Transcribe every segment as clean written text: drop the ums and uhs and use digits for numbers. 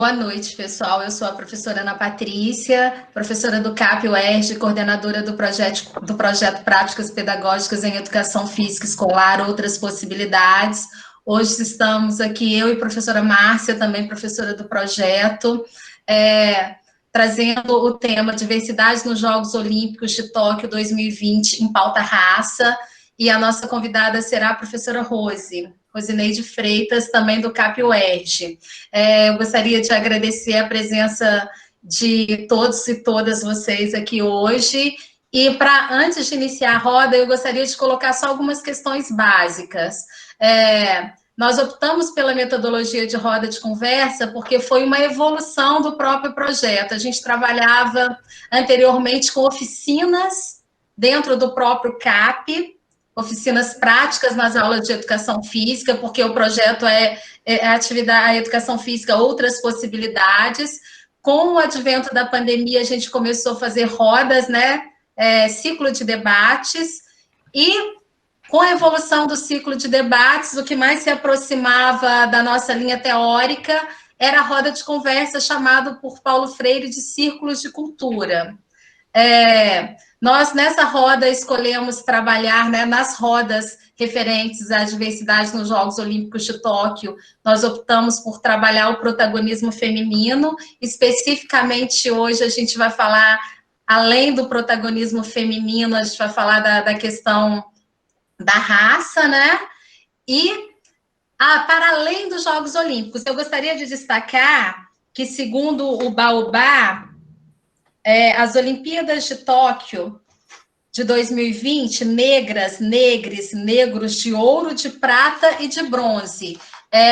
Boa noite, pessoal. Eu sou a professora Ana Patrícia, professora do CAP UERJ, coordenadora do projeto Práticas Pedagógicas em Educação Física Escolar, Outras Possibilidades. Hoje estamos aqui, eu e a professora Márcia, também professora do projeto, trazendo o tema Diversidade nos Jogos Olímpicos de Tóquio 2020 em pauta raça, e a nossa convidada será a professora Rosineide Freitas, também do CAP UERJ. Eu gostaria de agradecer a presença de todos e todas vocês aqui hoje. E antes de iniciar a roda, eu gostaria de colocar só algumas questões básicas. Nós optamos pela metodologia de roda de conversa porque foi uma evolução do próprio projeto. A gente trabalhava anteriormente com oficinas dentro do próprio CAP, oficinas práticas nas aulas de educação física, porque o projeto a educação física, outras possibilidades. Com o advento da pandemia, a gente começou a fazer rodas, né? Ciclo de debates, e com a evolução do ciclo de debates, o que mais se aproximava da nossa linha teórica era a roda de conversa, chamado por Paulo Freire de círculos de cultura. Nós, nessa roda, escolhemos trabalhar, né, nas rodas referentes à diversidade nos Jogos Olímpicos de Tóquio. Nós optamos por trabalhar o protagonismo feminino. Especificamente, hoje, a gente vai falar, além do protagonismo feminino, a gente vai falar da questão da raça, né? E, para além dos Jogos Olímpicos, eu gostaria de destacar que, segundo o Baobá, as Olimpíadas de Tóquio de 2020, negras, negres, negros de ouro, de prata e de bronze.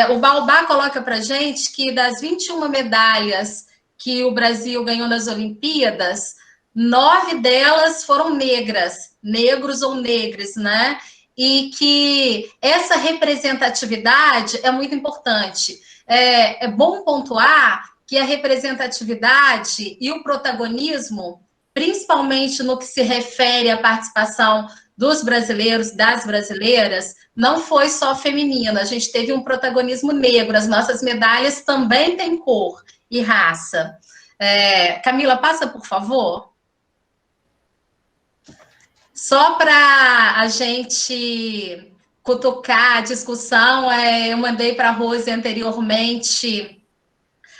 O Baobá coloca para a gente que das 21 medalhas que o Brasil ganhou nas Olimpíadas, 9 delas foram negras, negros ou negres, né? E que essa representatividade é muito importante. É bom pontuar que a representatividade e o protagonismo, principalmente no que se refere à participação dos brasileiros, das brasileiras, não foi só feminina. A gente teve um protagonismo negro. As nossas medalhas também têm cor e raça. Camila, passa, por favor. Só para a gente cutucar a discussão, eu mandei para a Rose anteriormente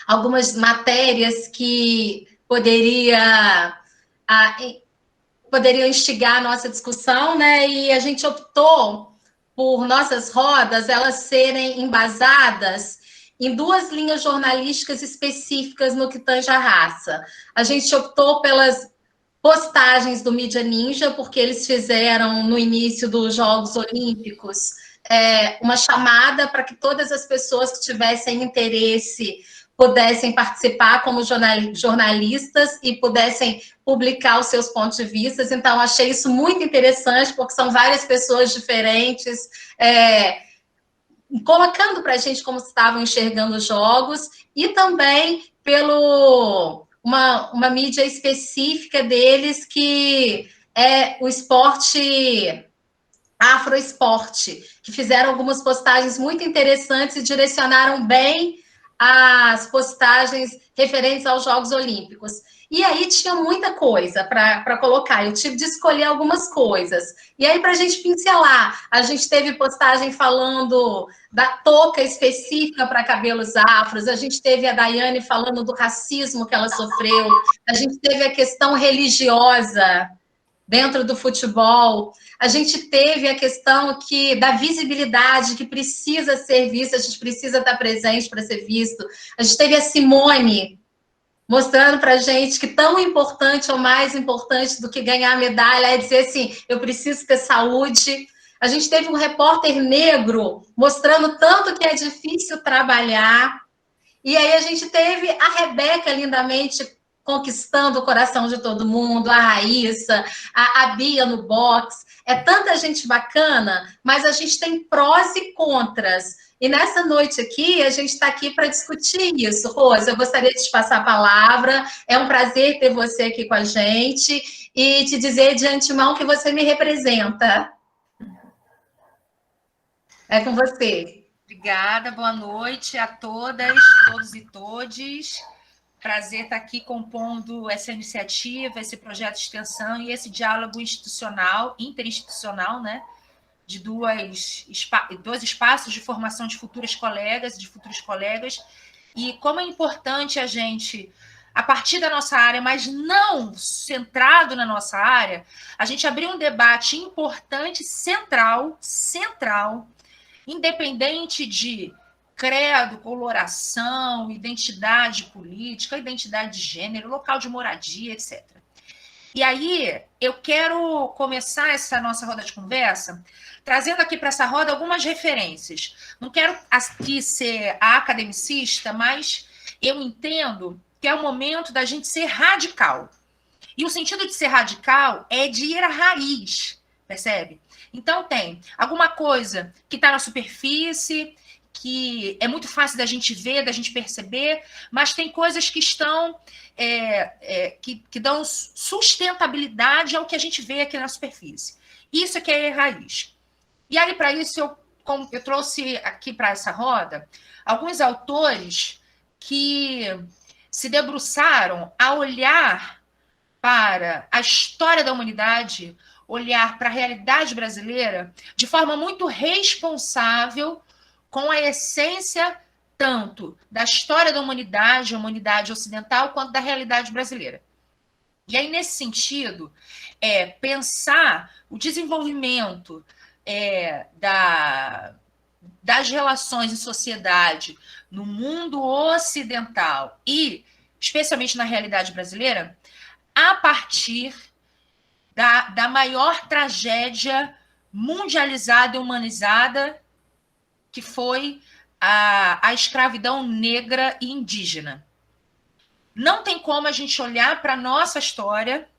algumas matérias que poderiam instigar a nossa discussão, né? E a gente optou por nossas rodas elas serem embasadas em 2 linhas jornalísticas específicas no que tange a raça. A gente optou pelas postagens do Mídia Ninja, porque eles fizeram, no início dos Jogos Olímpicos, uma chamada para que todas as pessoas que tivessem interesse pudessem participar como jornalistas e pudessem publicar os seus pontos de vista. Então, achei isso muito interessante, porque são várias pessoas diferentes, colocando para a gente como estavam enxergando os jogos, e também pelo uma mídia específica deles, que é o esporte Afroesporte, que fizeram algumas postagens muito interessantes e direcionaram bem as postagens referentes aos Jogos Olímpicos. E aí tinha muita coisa para colocar, eu tive de escolher algumas coisas. E aí, para a gente pincelar, a gente teve postagem falando da touca específica para cabelos afros, a gente teve a Daiane falando do racismo que ela sofreu, a gente teve a questão religiosa dentro do futebol, a gente teve a questão da visibilidade, que precisa ser vista, a gente precisa estar presente para ser visto. A gente teve a Simone mostrando para a gente que tão importante ou mais importante do que ganhar a medalha é dizer assim, eu preciso ter saúde. A gente teve um repórter negro mostrando tanto que é difícil trabalhar. E aí a gente teve a Rebeca lindamente conquistando o coração de todo mundo, a Raíssa, a Bia no box. É tanta gente bacana, mas a gente tem prós e contras. E nessa noite aqui, a gente está aqui para discutir isso. Rose, eu gostaria de te passar a palavra. É um prazer ter você aqui com a gente e te dizer de antemão que você me representa. É com você. Obrigada, boa noite a todas, todos e todes. Prazer estar aqui compondo essa iniciativa, esse projeto de extensão e esse diálogo institucional, interinstitucional, né? De dois espaços de formação de futuras colegas e de futuros colegas. E como é importante a gente, a partir da nossa área, mas não centrado na nossa área, a gente abrir um debate importante, central, independente de credo, coloração, identidade política, identidade de gênero, local de moradia, etc. E aí, eu quero começar essa nossa roda de conversa trazendo aqui para essa roda algumas referências. Não quero aqui ser a academicista, mas eu entendo que é o momento da gente ser radical. E o sentido de ser radical é de ir à raiz, percebe? Então tem alguma coisa que está na superfície, que é muito fácil da gente ver, da gente perceber, mas tem coisas que estão que dão sustentabilidade ao que a gente vê aqui na superfície. Isso é que é a raiz. E aí, para isso, eu trouxe aqui para essa roda alguns autores que se debruçaram a olhar para a história da humanidade, olhar para a realidade brasileira de forma muito responsável, com a essência tanto da história da humanidade, a humanidade ocidental, quanto da realidade brasileira. E aí, nesse sentido, pensar o desenvolvimento das relações em sociedade no mundo ocidental e, especialmente na realidade brasileira, a partir da maior tragédia mundializada e humanizada que foi a escravidão negra e indígena. Não tem como a gente olhar para a nossa história,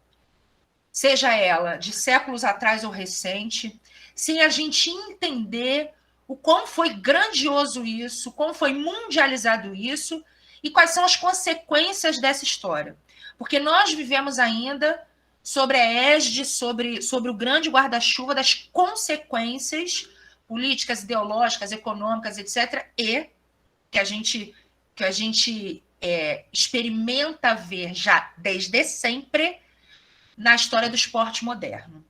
seja ela de séculos atrás ou recente, sem a gente entender o quão foi grandioso isso, como foi mundializado isso e quais são as consequências dessa história. Porque nós vivemos ainda sobre a égide, sobre o grande guarda-chuva das consequências políticas, ideológicas, econômicas, etc., e que a gente experimenta ver já desde sempre na história do esporte moderno.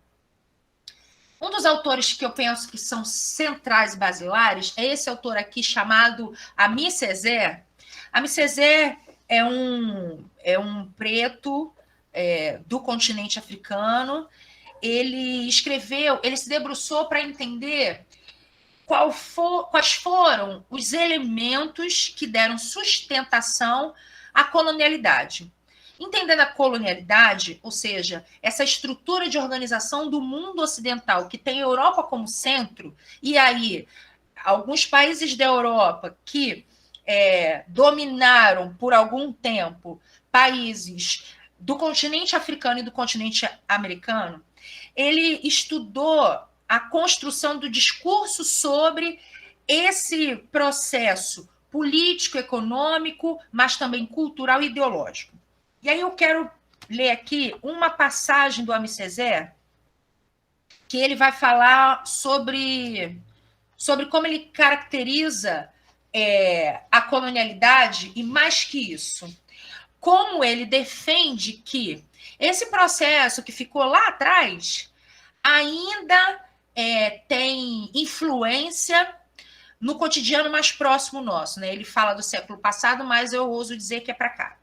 Um dos autores que eu penso que são centrais e basilares é esse autor aqui chamado Aimé Césaire. Aimé Césaire é um preto do continente africano. Ele se debruçou para entender quais foram os elementos que deram sustentação à colonialidade. Entendendo a colonialidade, ou seja, essa estrutura de organização do mundo ocidental, que tem a Europa como centro, e aí alguns países da Europa que dominaram por algum tempo países do continente africano e do continente americano, ele estudou a construção do discurso sobre esse processo político, econômico, mas também cultural e ideológico. E aí eu quero ler aqui uma passagem do Aimé Césaire, que ele vai falar sobre como ele caracteriza a colonialidade, e mais que isso, como ele defende que esse processo que ficou lá atrás ainda tem influência no cotidiano mais próximo nosso, né? Ele fala do século passado, mas eu ouso dizer que é para cá.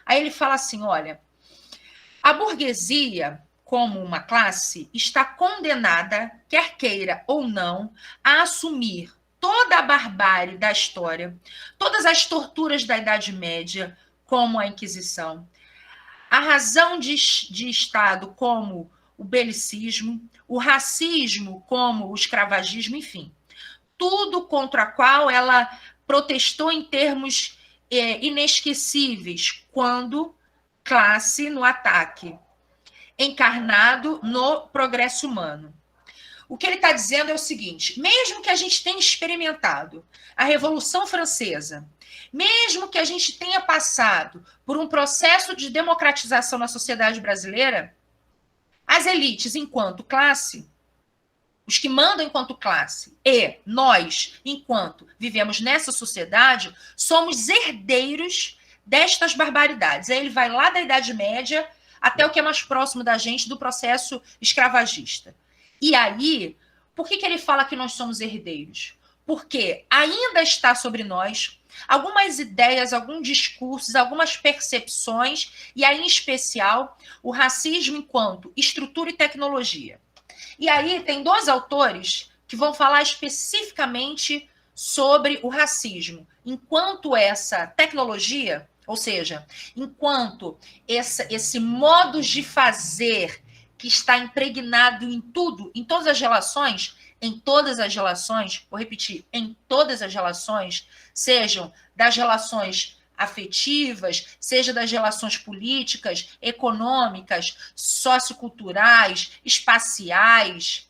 Aí ele fala assim, olha, a burguesia, como uma classe, está condenada, quer queira ou não, a assumir toda a barbárie da história, todas as torturas da Idade Média, como a Inquisição, a razão de Estado, como o belicismo, o racismo, como o escravagismo, enfim. Tudo contra a qual ela protestou em termos inesquecíveis, quando classe no ataque, encarnado no progresso humano. O que ele está dizendo é o seguinte, mesmo que a gente tenha experimentado a Revolução Francesa, mesmo que a gente tenha passado por um processo de democratização na sociedade brasileira, as elites, enquanto classe, os que mandam enquanto classe, e nós, enquanto vivemos nessa sociedade, somos herdeiros destas barbaridades. Aí ele vai lá da Idade Média até o que é mais próximo da gente, do processo escravagista. E aí, por que ele fala que nós somos herdeiros? Porque ainda está sobre nós algumas ideias, alguns discursos, algumas percepções, e aí, em especial, o racismo enquanto estrutura e tecnologia. E aí tem 2 autores que vão falar especificamente sobre o racismo, enquanto essa tecnologia, ou seja, enquanto esse modo de fazer que está impregnado em tudo, em todas as relações, vou repetir, em todas as relações, sejam das relações afetivas, seja das relações políticas, econômicas, socioculturais, espaciais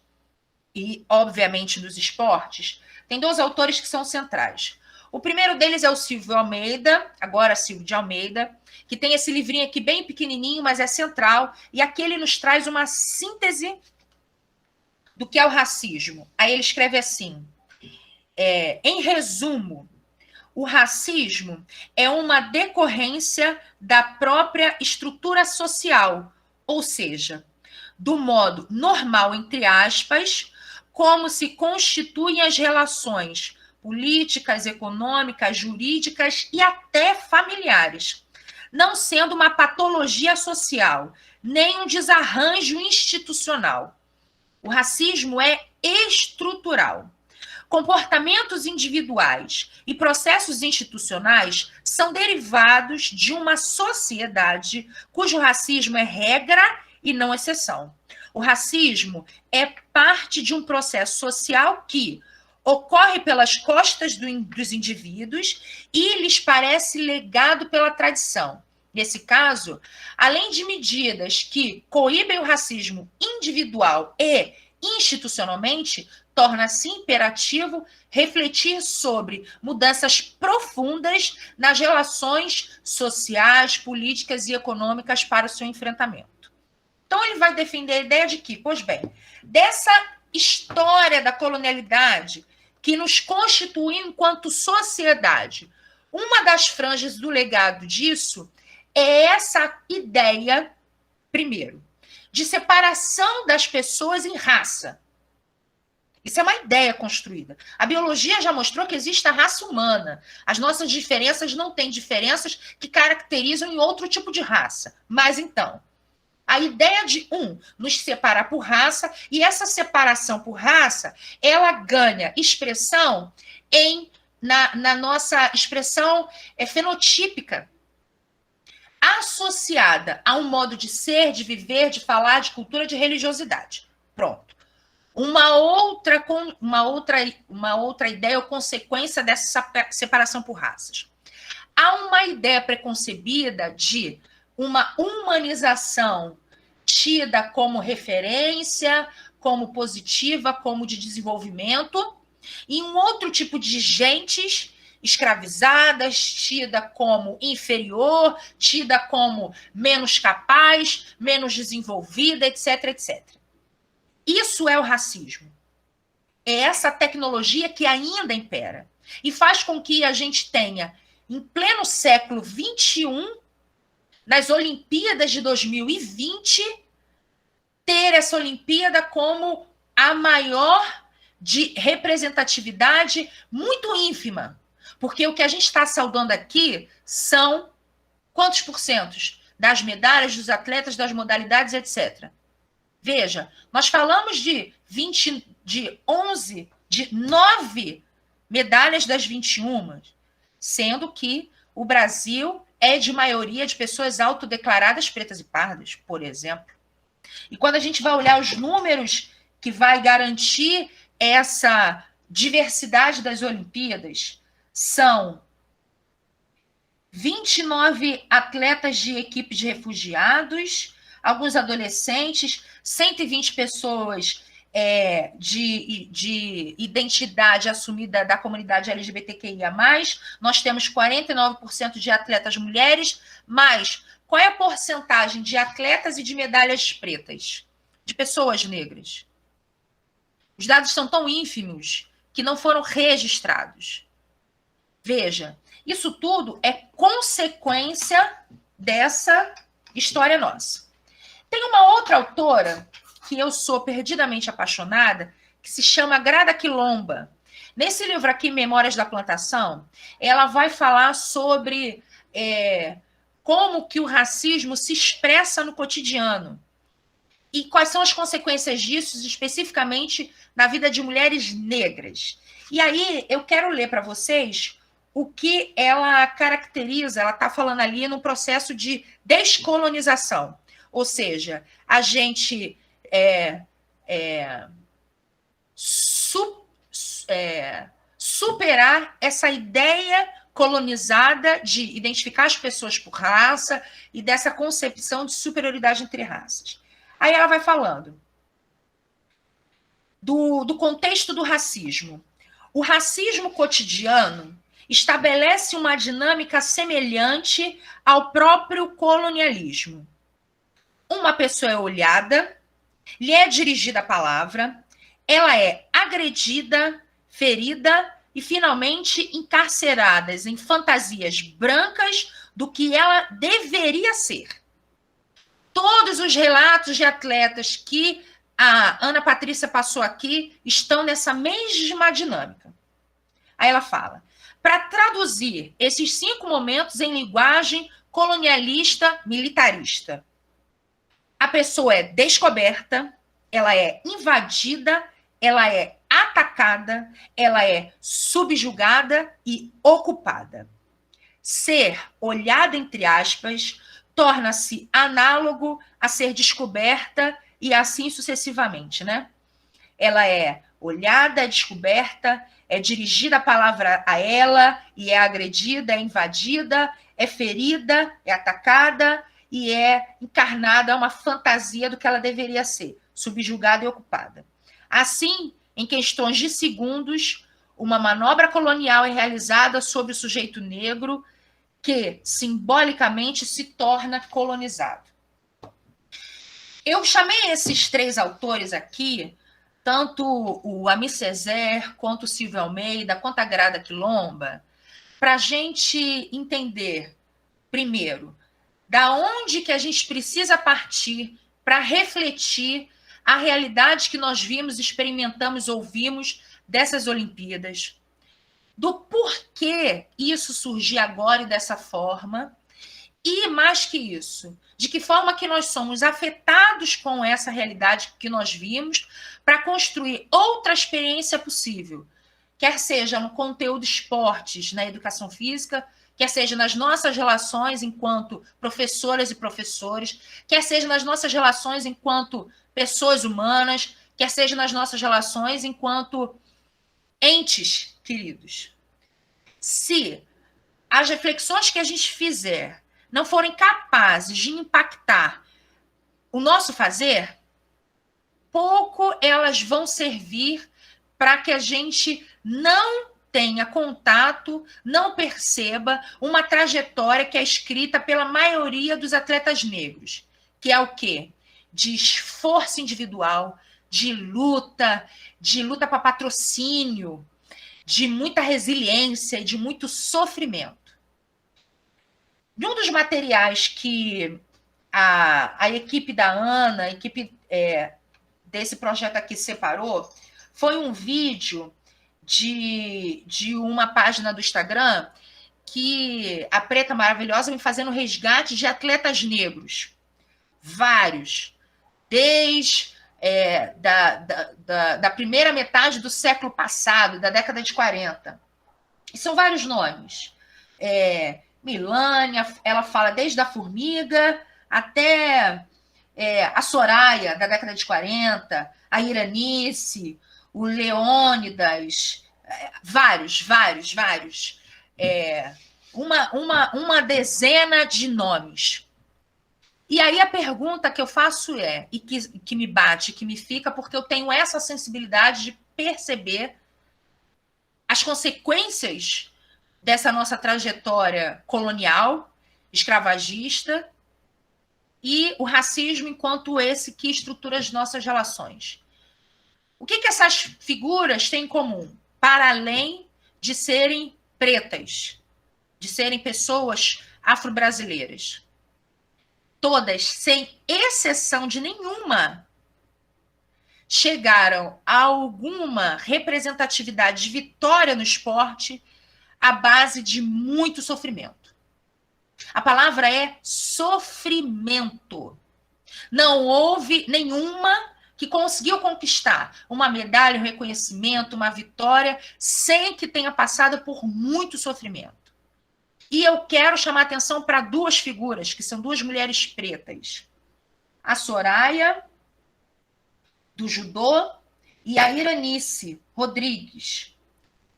e, obviamente, dos esportes, tem 2 autores que são centrais. O primeiro deles é o Silvio Almeida, agora Silvio de Almeida, que tem esse livrinho aqui bem pequenininho, mas é central, e aqui ele nos traz uma síntese do que é o racismo. Aí ele escreve assim, em resumo, o racismo é uma decorrência da própria estrutura social, ou seja, do modo normal, entre aspas, como se constituem as relações políticas, econômicas, jurídicas e até familiares, não sendo uma patologia social, nem um desarranjo institucional. O racismo é estrutural. Comportamentos individuais e processos institucionais são derivados de uma sociedade cujo racismo é regra e não exceção. O racismo é parte de um processo social que ocorre pelas costas dos indivíduos e lhes parece legado pela tradição. Nesse caso, além de medidas que coíbem o racismo individual e institucionalmente, torna-se imperativo refletir sobre mudanças profundas nas relações sociais, políticas e econômicas para o seu enfrentamento. Então, ele vai defender a ideia de que, pois bem, dessa história da colonialidade que nos constitui enquanto sociedade, uma das franjas do legado disso é essa ideia, primeiro, de separação das pessoas em raça. Isso é uma ideia construída. A biologia já mostrou que existe a raça humana. As nossas diferenças não têm diferenças que caracterizam em outro tipo de raça. Mas, então, a ideia de nos separar por raça, e essa separação por raça, ela ganha expressão na nossa expressão fenotípica, associada a um modo de ser, de viver, de falar, de cultura, de religiosidade. Pronto. Uma outra ideia ou consequência dessa separação por raças. Há uma ideia preconcebida de uma humanização tida como referência, como positiva, como de desenvolvimento, e um outro tipo de gentes escravizadas, tida como inferior, tida como menos capaz, menos desenvolvida, etc, etc. Isso é o racismo. É essa tecnologia que ainda impera e faz com que a gente tenha, em pleno século XXI, nas Olimpíadas de 2020, ter essa Olimpíada como a maior de representatividade muito ínfima. Porque o que a gente está saudando aqui são quantos porcentos das medalhas, dos atletas, das modalidades, etc. Veja, nós falamos de 9 medalhas das 21, sendo que o Brasil é de maioria de pessoas autodeclaradas pretas e pardas, por exemplo. E quando a gente vai olhar os números que vai garantir essa diversidade das Olimpíadas, são 29 atletas de equipe de refugiados, alguns adolescentes, 120 pessoas de identidade assumida da comunidade LGBTQIA+, nós temos 49% de atletas mulheres, mas qual é a porcentagem de atletas e de medalhas pretas, de pessoas negras? Os dados são tão ínfimos que não foram registrados. Veja, isso tudo é consequência dessa história nossa. Tem uma outra autora que eu sou perdidamente apaixonada, que se chama Grada Quilomba. Nesse livro aqui, Memórias da Plantação, ela vai falar sobre como que o racismo se expressa no cotidiano e quais são as consequências disso, especificamente na vida de mulheres negras. E aí eu quero ler para vocês o que ela caracteriza, ela está falando ali no processo de descolonização, ou seja, a gente superar essa ideia colonizada de identificar as pessoas por raça e dessa concepção de superioridade entre raças. Aí ela vai falando do contexto do racismo. O racismo cotidiano estabelece uma dinâmica semelhante ao próprio colonialismo. Uma pessoa é olhada, lhe é dirigida a palavra, ela é agredida, ferida e, finalmente, encarceradas em fantasias brancas do que ela deveria ser. Todos os relatos de atletas que a Ana Patrícia passou aqui estão nessa mesma dinâmica. Aí ela fala, para traduzir esses 5 momentos em linguagem colonialista militarista, a pessoa é descoberta, ela é invadida, ela é atacada, ela é subjugada e ocupada. Ser olhada, entre aspas, torna-se análogo a ser descoberta e assim sucessivamente, né? Ela é olhada, é descoberta, é dirigida a palavra a ela e é agredida, é invadida, é ferida, é atacada e é encarnada a uma fantasia do que ela deveria ser, subjugada e ocupada. Assim, em questões de segundos, uma manobra colonial é realizada sobre o sujeito negro que, simbolicamente, se torna colonizado. Eu chamei esses 3 autores aqui, tanto o Ami Césaire, quanto o Silvio Almeida, quanto a Grada Quilomba, para a gente entender, primeiro, da onde que a gente precisa partir para refletir a realidade que nós vimos, experimentamos, ouvimos dessas Olimpíadas, do porquê isso surgir agora e dessa forma, e mais que isso, de que forma que nós somos afetados com essa realidade que nós vimos para construir outra experiência possível, quer seja no conteúdo esportes, na educação física, quer seja nas nossas relações enquanto professoras e professores, quer seja nas nossas relações enquanto pessoas humanas, quer seja nas nossas relações enquanto entes queridos. Se as reflexões que a gente fizer não forem capazes de impactar o nosso fazer, pouco elas vão servir para que a gente não tenha contato, não perceba uma trajetória que é escrita pela maioria dos atletas negros, que é o quê? De esforço individual, de luta para patrocínio, de muita resiliência e de muito sofrimento. De um dos materiais que a equipe da Ana, a equipe desse projeto aqui separou, foi um vídeo de uma página do Instagram que a Preta Maravilhosa vem fazendo resgate de atletas negros. Vários. Desde da primeira metade do século passado, da década de 40. E são vários nomes. Milânia, ela fala desde a Formiga até a Soraya, da década de 40, a Iranice, o Leônidas, vários. Uma dezena de nomes. E aí a pergunta que eu faço e que me bate, que me fica, porque eu tenho essa sensibilidade de perceber as consequências dessa nossa trajetória colonial, escravagista, e o racismo enquanto esse que estrutura as nossas relações. O que essas figuras têm em comum? Para além de serem pretas, de serem pessoas afro-brasileiras. Todas, sem exceção de nenhuma, chegaram a alguma representatividade de vitória no esporte à base de muito sofrimento. A palavra é sofrimento. Não houve nenhuma que conseguiu conquistar uma medalha, um reconhecimento, uma vitória, sem que tenha passado por muito sofrimento. E eu quero chamar a atenção para duas figuras, que são duas mulheres pretas. A Soraya, do judô, e a Iranice Rodrigues,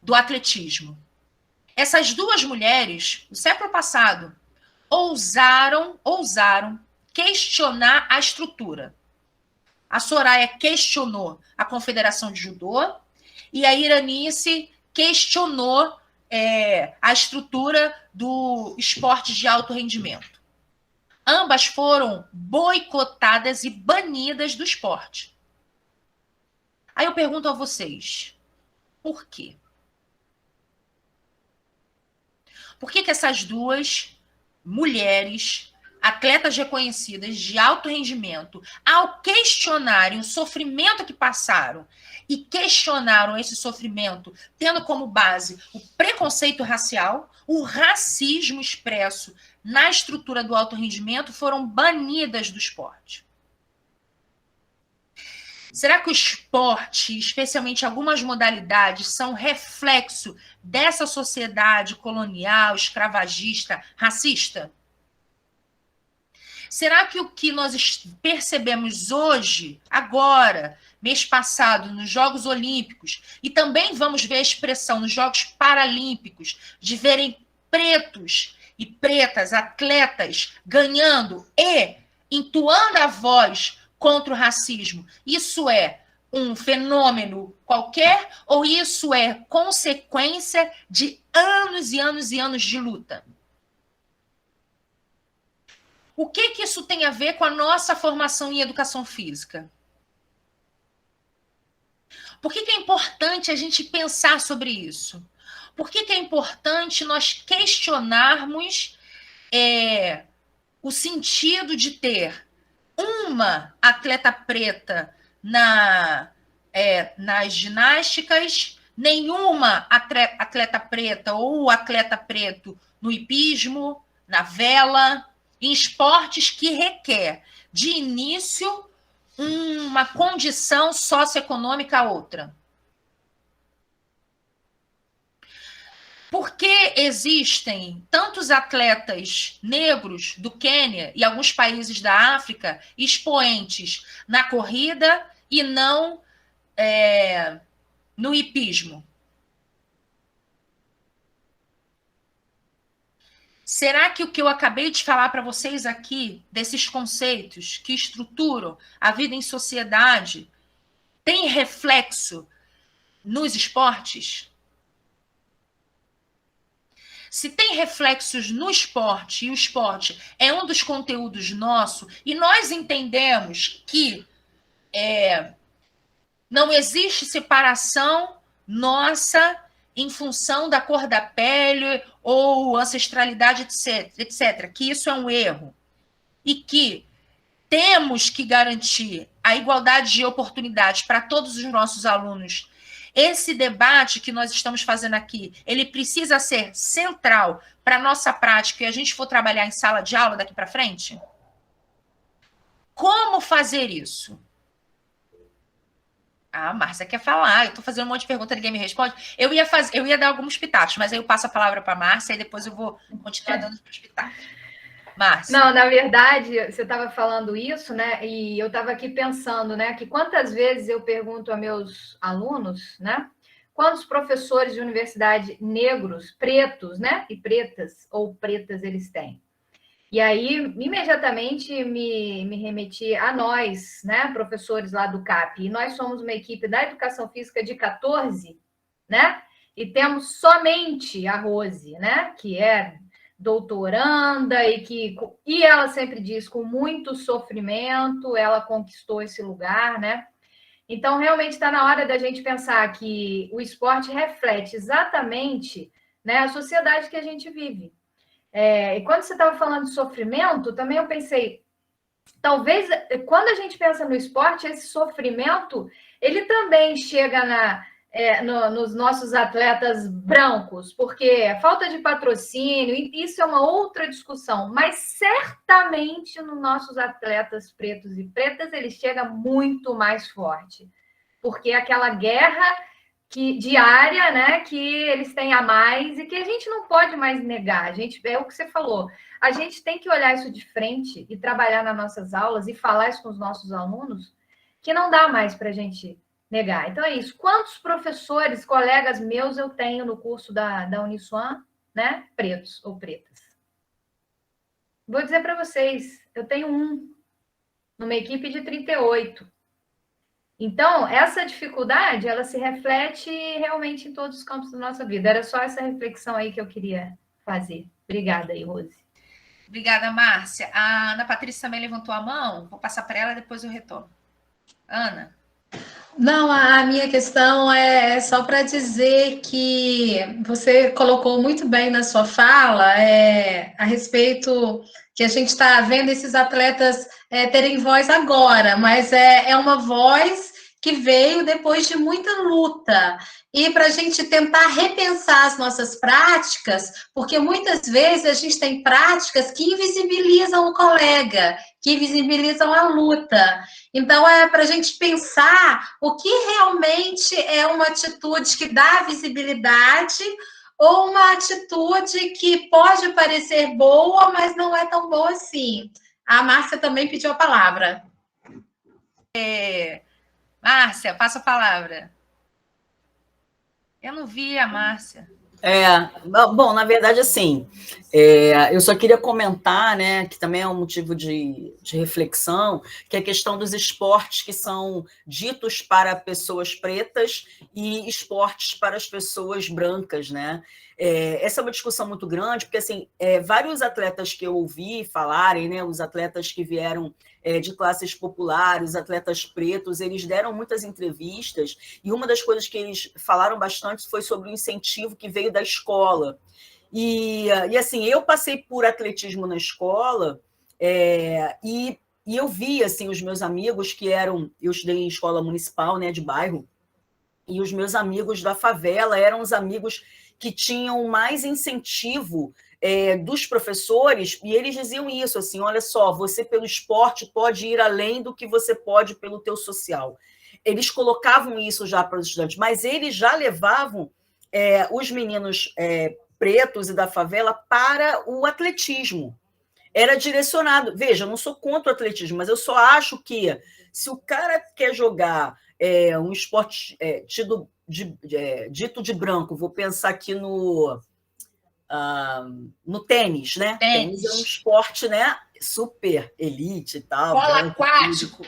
do atletismo. Essas duas mulheres, no século passado, ousaram questionar a estrutura. A Soraya questionou a Confederação de Judô e a Iranice questionou a estrutura do esporte de alto rendimento. Ambas foram boicotadas e banidas do esporte. Aí eu pergunto a vocês, por quê? Por que essas duas mulheres, atletas reconhecidas de alto rendimento, ao questionarem o sofrimento que passaram e questionaram esse sofrimento, tendo como base o preconceito racial, o racismo expresso na estrutura do alto rendimento, foram banidas do esporte? Será que o esporte, especialmente algumas modalidades, são reflexo dessa sociedade colonial, escravagista, racista? Será que o que nós percebemos hoje, agora, mês passado, nos Jogos Olímpicos, e também vamos ver a expressão nos Jogos Paralímpicos, de verem pretos e pretas, atletas, ganhando e entoando a voz contra o racismo, isso é um fenômeno qualquer ou isso é consequência de anos e anos e anos de luta? O que isso tem a ver com a nossa formação em educação física? Por que é importante a gente pensar sobre isso? Por que é importante nós questionarmos o sentido de ter uma atleta preta nas ginásticas, nenhuma atleta preta ou atleta preto no hipismo, na vela, em esportes que requer, de início, uma condição socioeconômica outra? Por que existem tantos atletas negros do Quênia e alguns países da África expoentes na corrida e não no hipismo? Será que o que eu acabei de falar para vocês aqui, desses conceitos que estruturam a vida em sociedade, tem reflexo nos esportes? Se tem reflexos no esporte, e o esporte é um dos conteúdos nosso, e nós entendemos que não existe separação nossa em função da cor da pele ou ancestralidade, etc., que isso é um erro. E que temos que garantir a igualdade de oportunidades para todos os nossos alunos. Esse debate que nós estamos fazendo aqui, ele precisa ser central para a nossa prática e a gente for trabalhar em sala de aula daqui para frente? Como fazer isso? A Márcia quer falar, eu estou fazendo um monte de pergunta, ninguém me responde. Eu ia dar alguns pitacos, mas aí eu passo a palavra para a Márcia e depois eu vou continuar dando os pitacos. Márcia. Não, na verdade, você estava falando isso, né? E eu estava aqui pensando, né? Que quantas vezes eu pergunto a meus alunos, né? Quantos professores de universidade negros, pretos, né? E pretas ou pretas eles têm? E aí, imediatamente, me remeti a nós, né? Professores lá do CAP. E nós somos uma equipe da Educação Física de 14, né? E temos somente a Rose, né? Que é doutoranda e ela sempre diz, com muito sofrimento, ela conquistou esse lugar, né? Então, realmente está na hora da gente pensar que o esporte reflete exatamente, né, a sociedade que a gente vive. E quando você estava falando de sofrimento, também eu pensei, talvez, quando a gente pensa no esporte, esse sofrimento, ele também chega nos nossos atletas brancos, porque falta de patrocínio, isso é uma outra discussão, mas certamente nos nossos atletas pretos e pretas, ele chega muito mais forte, porque é aquela guerra diária, né, que eles têm a mais e que a gente não pode mais negar. É o que você falou. A gente tem que olhar isso de frente e trabalhar nas nossas aulas e falar isso com os nossos alunos, que não dá mais para a gente negar. Então é isso. Quantos professores, colegas meus eu tenho no curso da Uniswan, né, pretos ou pretas? Vou dizer para vocês, eu tenho numa equipe de 38. Então, essa dificuldade, ela se reflete realmente em todos os campos da nossa vida. Era só essa reflexão aí que eu queria fazer. Obrigada aí, Rose. Obrigada, Márcia. A Ana Patrícia também levantou a mão. Vou passar para ela, depois eu retorno. Ana? Não, a minha questão é só para dizer que você colocou muito bem na sua fala a respeito que a gente está vendo esses atletas terem voz agora, mas é uma voz que veio depois de muita luta. E para a gente tentar repensar as nossas práticas, porque muitas vezes a gente tem práticas que invisibilizam o colega, que invisibilizam a luta. Então, é para a gente pensar o que realmente é uma atitude que dá visibilidade ou uma atitude que pode parecer boa, mas não é tão boa assim. A Márcia também pediu a palavra. Márcia, passa a palavra. Eu não vi a Márcia. Bom, na verdade, assim, eu só queria comentar, né, que também é um motivo de reflexão, que é a questão dos esportes que são ditos para pessoas pretas e esportes para as pessoas brancas, né? Essa é uma discussão muito grande, porque, assim, vários atletas que eu ouvi falarem, né, os atletas que vieram de classes populares, atletas pretos, eles deram muitas entrevistas, e uma das coisas que eles falaram bastante foi sobre o incentivo que veio da escola. E assim, eu passei por atletismo na escola, e eu vi, assim, os meus amigos eu estudei em escola municipal, né, de bairro, e os meus amigos da favela eram os amigos que tinham mais incentivo dos professores, e eles diziam isso, assim, olha só, você pelo esporte pode ir além do que você pode pelo teu social. Eles colocavam isso já para os estudantes, mas eles já levavam os meninos pretos e da favela para o atletismo. Era direcionado. Veja, eu não sou contra o atletismo, mas eu só acho que se o cara quer jogar um esporte dito de branco, vou pensar aqui no tênis, né? Tênis é um esporte, né, super elite e tal. Polo aquático.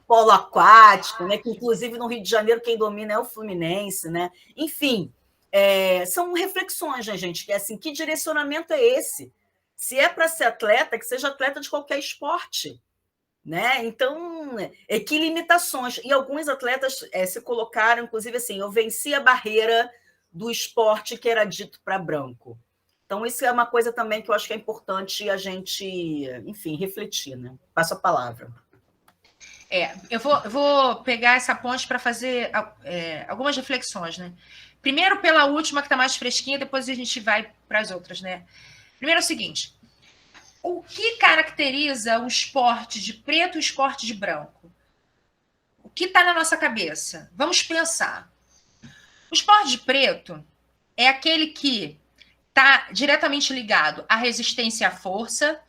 Polo aquático, né? Que inclusive no Rio de Janeiro quem domina é o Fluminense, né? Enfim, são reflexões, né, gente? Que assim, que direcionamento é esse? Se é para ser atleta, que seja atleta de qualquer esporte, né? Então, que limitações. E alguns atletas se colocaram, inclusive assim, eu venci a barreira do esporte que era dito para branco. Então, isso é uma coisa também que eu acho que é importante a gente, enfim, refletir, né? Passo a palavra. Eu vou pegar essa ponte para fazer algumas reflexões, né? Primeiro pela última, que está mais fresquinha, depois a gente vai para as outras, né? Primeiro é o seguinte: o que caracteriza o esporte de preto e o esporte de branco? O que está na nossa cabeça? Vamos pensar. O esporte de preto é aquele que está diretamente ligado à resistência à força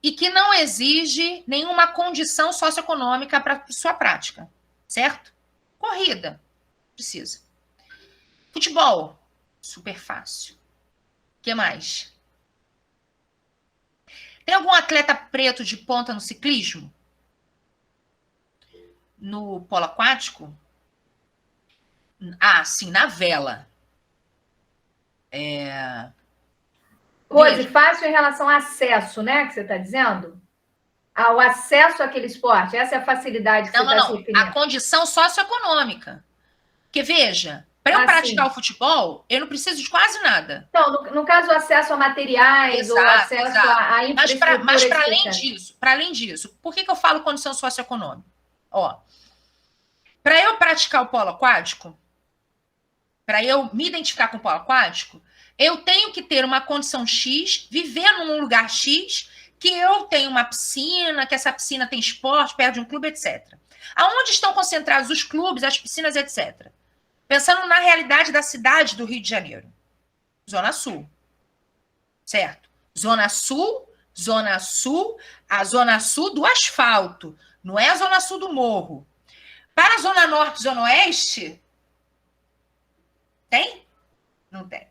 e que não exige nenhuma condição socioeconômica para sua prática, certo? Corrida, precisa. Futebol, super fácil. O que mais? Tem algum atleta preto de ponta no ciclismo? No polo aquático? Sim, na vela. Rose, fácil em relação ao acesso, né, que você está dizendo? o acesso àquele esporte, essa é a facilidade que você está se referindo. A condição socioeconômica. Porque, veja, para eu praticar o futebol, eu não preciso de quase nada. Então, no caso, o acesso a materiais, ou acesso à infraestrutura. Mas para além disso, por que eu falo condição socioeconômica? Ó, para eu praticar o polo aquático, para eu me identificar com o polo aquático, eu tenho que ter uma condição X, viver num lugar X, que eu tenho uma piscina, que essa piscina tem esporte, perto de um clube, etc. Aonde estão concentrados os clubes, as piscinas, etc. Pensando na realidade da cidade do Rio de Janeiro. Zona Sul. Certo? Zona Sul, a Zona Sul do asfalto. Não é a Zona Sul do morro. Para a Zona Norte e Zona Oeste, tem? Não tem.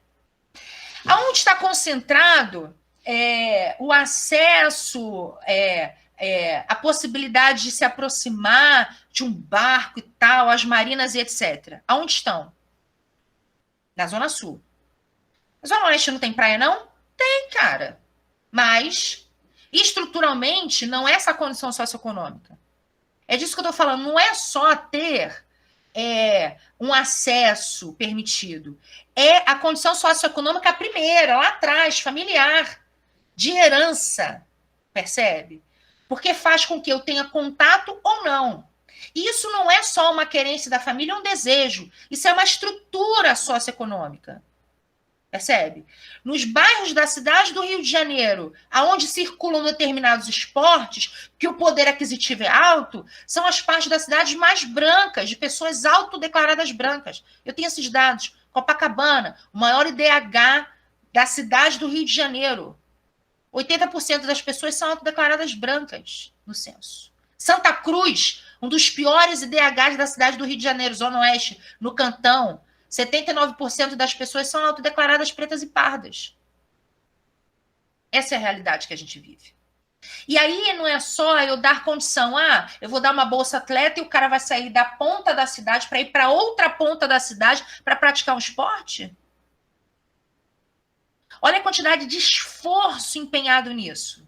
Aonde está concentrado o acesso, a possibilidade de se aproximar de um barco e tal, as marinas e etc. Aonde estão? Na Zona Sul. A Zona Oeste não tem praia, não? Tem, cara. Mas, estruturalmente, não é essa condição socioeconômica. É disso que eu estou falando. Não é só ter um acesso permitido. É a condição socioeconômica primeira, lá atrás, familiar, de herança, percebe? Porque faz com que eu tenha contato ou não. E isso não é só uma querência da família, é um desejo. Isso é uma estrutura socioeconômica. Percebe? Nos bairros da cidade do Rio de Janeiro, aonde circulam determinados esportes, que o poder aquisitivo é alto, são as partes da cidade mais brancas, de pessoas autodeclaradas brancas. Eu tenho esses dados. Copacabana, o maior IDH da cidade do Rio de Janeiro. 80% das pessoas são autodeclaradas brancas no censo. Santa Cruz, um dos piores IDHs da cidade do Rio de Janeiro, Zona Oeste, no Cantão, 79% das pessoas são autodeclaradas pretas e pardas. Essa é a realidade que a gente vive. E aí não é só eu dar condição, eu vou dar uma bolsa atleta e o cara vai sair da ponta da cidade para ir para outra ponta da cidade para praticar um esporte? Olha a quantidade de esforço empenhado nisso.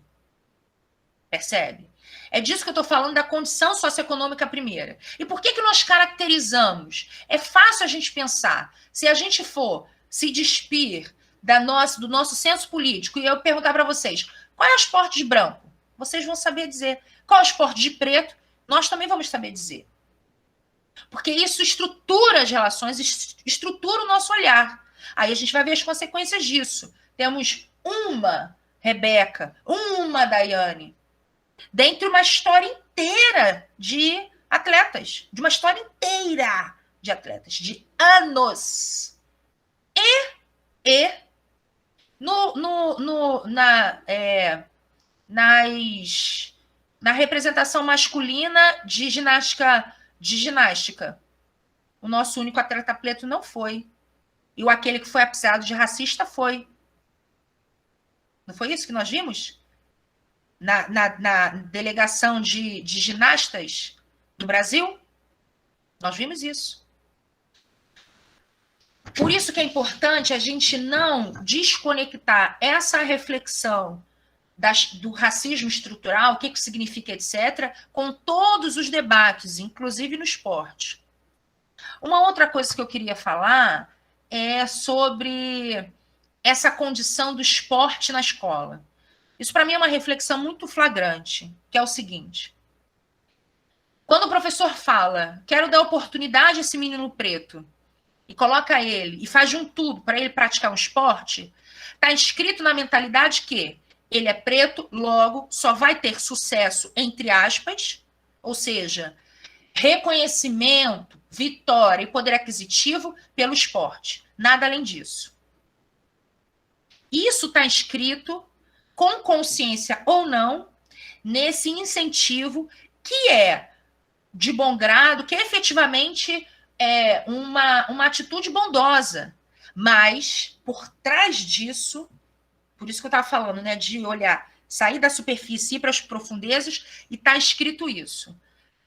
Percebe? É disso que eu estou falando, da condição socioeconômica primeira. E por que nós caracterizamos? É fácil a gente pensar. Se a gente for se despir do nosso senso político, e eu perguntar para vocês, qual é o esporte de branco? Vocês vão saber dizer. Qual é o esporte de preto? Nós também vamos saber dizer. Porque isso estrutura as relações, estrutura o nosso olhar. Aí a gente vai ver as consequências disso. Temos uma Rebeca, uma Daiane, dentre uma história inteira de atletas, de uma história inteira de atletas, de anos. E na representação masculina de ginástica, o nosso único atleta preto não foi. E aquele que foi acusado de racista foi. Não foi isso que nós vimos? Na delegação de ginastas do Brasil? Nós vimos isso. Por isso que é importante a gente não desconectar essa reflexão do racismo estrutural, o que significa, etc., com todos os debates, inclusive no esporte. Uma outra coisa que eu queria falar é sobre essa condição do esporte na escola. Isso, para mim, é uma reflexão muito flagrante, que é o seguinte. Quando o professor fala, quero dar oportunidade a esse menino preto, e coloca ele, e faz de um tudo para ele praticar um esporte, está inscrito na mentalidade que ele é preto, logo só vai ter sucesso, entre aspas, ou seja, reconhecimento, vitória e poder aquisitivo pelo esporte. Nada além disso. Isso está inscrito, com consciência ou não, nesse incentivo que é de bom grado, que efetivamente é uma atitude bondosa. Mas, por trás disso, por isso que eu estava falando, né, de olhar, sair da superfície e ir para as profundezas, e está escrito isso.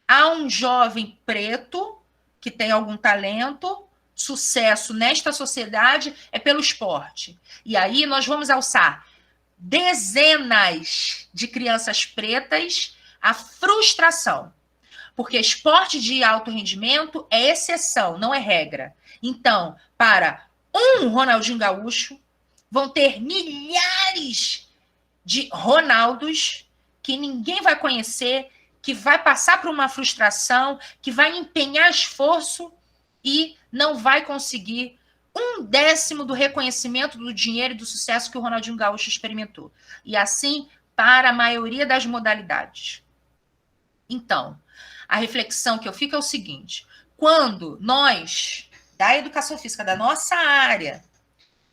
Há um jovem preto que tem algum talento, sucesso nesta sociedade é pelo esporte. E aí nós vamos alçar dezenas de crianças pretas a frustração. Porque esporte de alto rendimento é exceção, não é regra. Então, para um Ronaldinho Gaúcho, vão ter milhares de Ronaldos que ninguém vai conhecer, que vai passar por uma frustração, que vai empenhar esforço e não vai conseguir 1/10 do reconhecimento, do dinheiro e do sucesso que o Ronaldinho Gaúcho experimentou. E assim, para a maioria das modalidades. Então, a reflexão que eu fico é o seguinte: quando nós, da educação física, da nossa área,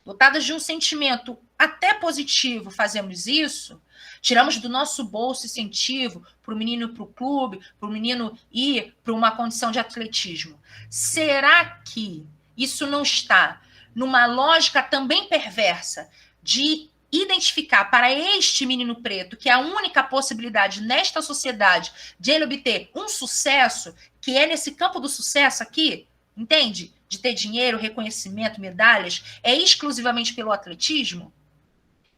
dotadas de um sentimento até positivo, fazemos isso, tiramos do nosso bolso incentivo para o menino ir para o clube, para o menino ir para uma condição de atletismo. Será que isso não está numa lógica também perversa de identificar para este menino preto, que é a única possibilidade nesta sociedade de ele obter um sucesso, que é nesse campo do sucesso aqui, entende? De ter dinheiro, reconhecimento, medalhas, é exclusivamente pelo atletismo?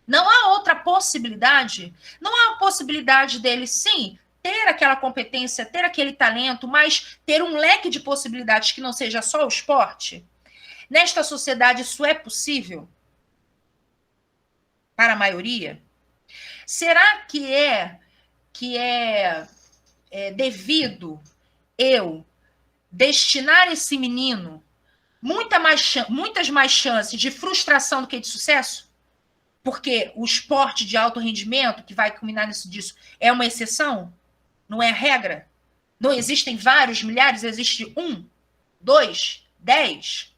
Não há outra possibilidade? Não há a possibilidade dele, sim, ter aquela competência, ter aquele talento, mas ter um leque de possibilidades que não seja só o esporte? Nesta sociedade, isso é possível? Para a maioria? Será que é devido eu destinar esse menino muitas mais chances de frustração do que de sucesso? Porque o esporte de alto rendimento, que vai culminar nisso disso, é uma exceção? Não é a regra? Não existem vários, milhares, existe 1, 2, 10.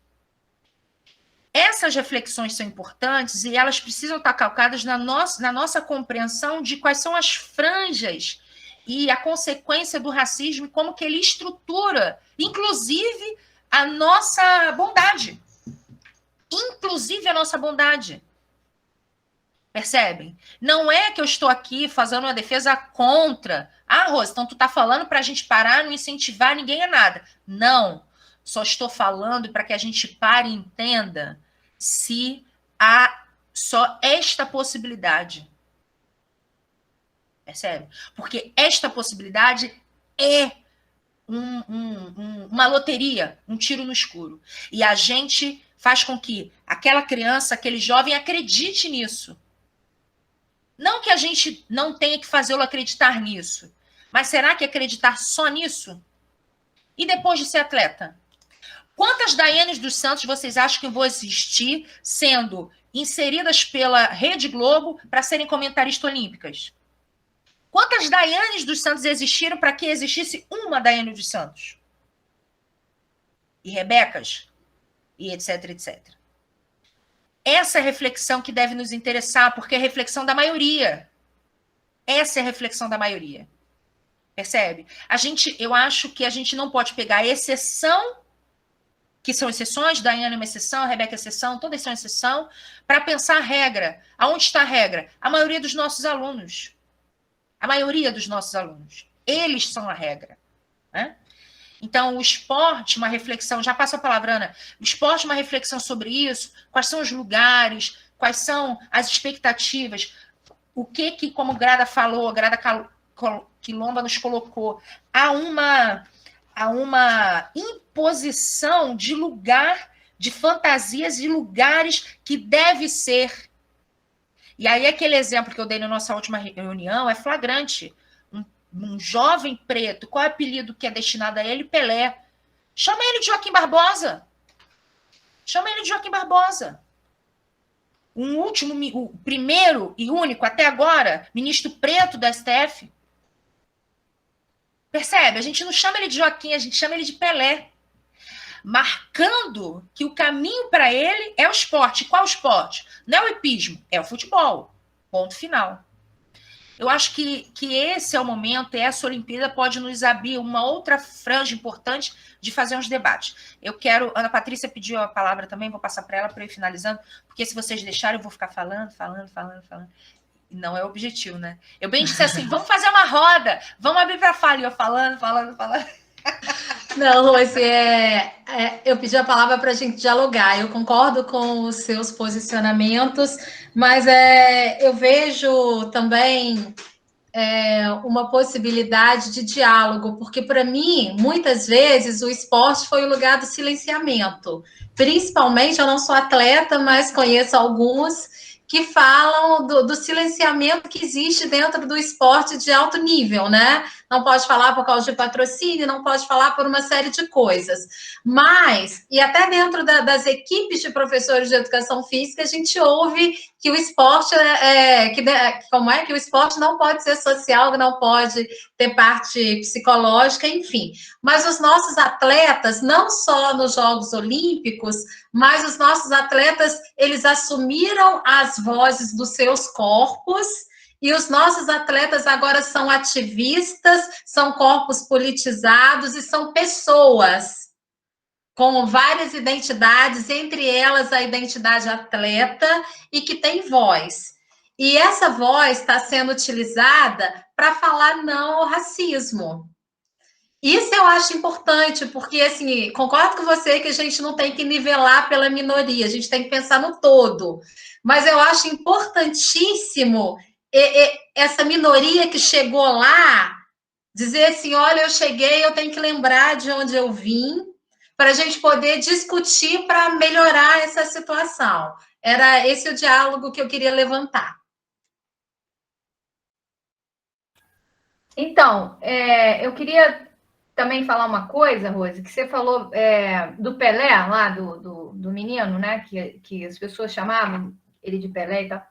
Essas reflexões são importantes e elas precisam estar calcadas na nossa compreensão de quais são as franjas e a consequência do racismo e como que ele estrutura, inclusive, a nossa bondade. Inclusive a nossa bondade. Percebem? Não é que eu estou aqui fazendo uma defesa contra. Ah, Rose, então tu está falando para a gente parar, não incentivar ninguém a nada. Não. Só estou falando para que a gente pare e entenda se há só esta possibilidade. Percebe? Porque esta possibilidade é uma loteria, um tiro no escuro. E a gente faz com que aquela criança, aquele jovem acredite nisso. Não que a gente não tenha que fazê-lo acreditar nisso, mas será que acreditar só nisso? E depois de ser atleta? Quantas Daianes dos Santos vocês acham que vão existir sendo inseridas pela Rede Globo para serem comentaristas olímpicas? Quantas Daianes dos Santos existiram para que existisse uma Daiane dos Santos? E Rebecas? E etc, etc. Essa é a reflexão que deve nos interessar, porque é a reflexão da maioria. Essa é a reflexão da maioria. Percebe? Eu acho que a gente não pode pegar a exceção, que são exceções, Daiane é uma exceção, a Rebeca é exceção, todas são exceção, para pensar a regra. Aonde está a regra? A maioria dos nossos alunos. A maioria dos nossos alunos. Eles são a regra. Né? Então, o esporte, uma reflexão, já passo a palavra, Ana, o esporte, uma reflexão sobre isso, quais são os lugares, quais são as expectativas, o que como Grada falou, Grada Quilomba nos colocou, há uma imposição de lugar, de fantasias e lugares que deve ser. E aí aquele exemplo que eu dei na nossa última reunião é flagrante. Um jovem preto, qual é o apelido que é destinado a ele? Pelé. Chama ele de Joaquim Barbosa. Chama ele de Joaquim Barbosa. O primeiro e único, até agora, ministro preto da STF. Percebe? A gente não chama ele de Joaquim, a gente chama ele de Pelé. Marcando que o caminho para ele é o esporte. Qual esporte? Não é o hipismo, é o futebol. Ponto final. Eu acho que esse é o momento, e essa Olimpíada pode nos abrir uma outra franja importante de fazer uns debates. Eu quero, Ana Patrícia pediu a palavra também, vou passar para ela para ir finalizando, porque se vocês deixarem eu vou ficar falando. Não é o objetivo, né? Eu bem disse assim, vamos fazer uma roda, vamos abrir para fala, e eu falando. Não, Rose, eu pedi a palavra para a gente dialogar. Eu concordo com os seus posicionamentos, mas eu vejo também uma possibilidade de diálogo, porque para mim, muitas vezes, o esporte foi o lugar do silenciamento. Principalmente, eu não sou atleta, mas conheço alguns que falam do silenciamento que existe dentro do esporte de alto nível, né? Não pode falar por causa de patrocínio, não pode falar por uma série de coisas. Mas, e até dentro das equipes de professores de educação física, a gente ouve que o esporte que o esporte não pode ser social, não pode ter parte psicológica, enfim. Mas os nossos atletas, não só nos Jogos Olímpicos, mas os nossos atletas, eles assumiram as vozes dos seus corpos, e os nossos atletas agora são ativistas, são corpos politizados e são pessoas com várias identidades, entre elas a identidade atleta, e que tem voz. E essa voz está sendo utilizada para falar não ao racismo. Isso eu acho importante, porque, assim, concordo com você que a gente não tem que nivelar pela minoria, a gente tem que pensar no todo. Mas eu acho importantíssimo essa minoria que chegou lá dizer assim, olha, eu cheguei, eu tenho que lembrar de onde eu vim, para a gente poder discutir para melhorar essa situação. Era esse o diálogo que eu queria levantar. Então, eu queria também falar uma coisa, Rose, que você falou do Pelé, lá do menino, né? Que as pessoas chamavam ele de Pelé e tal.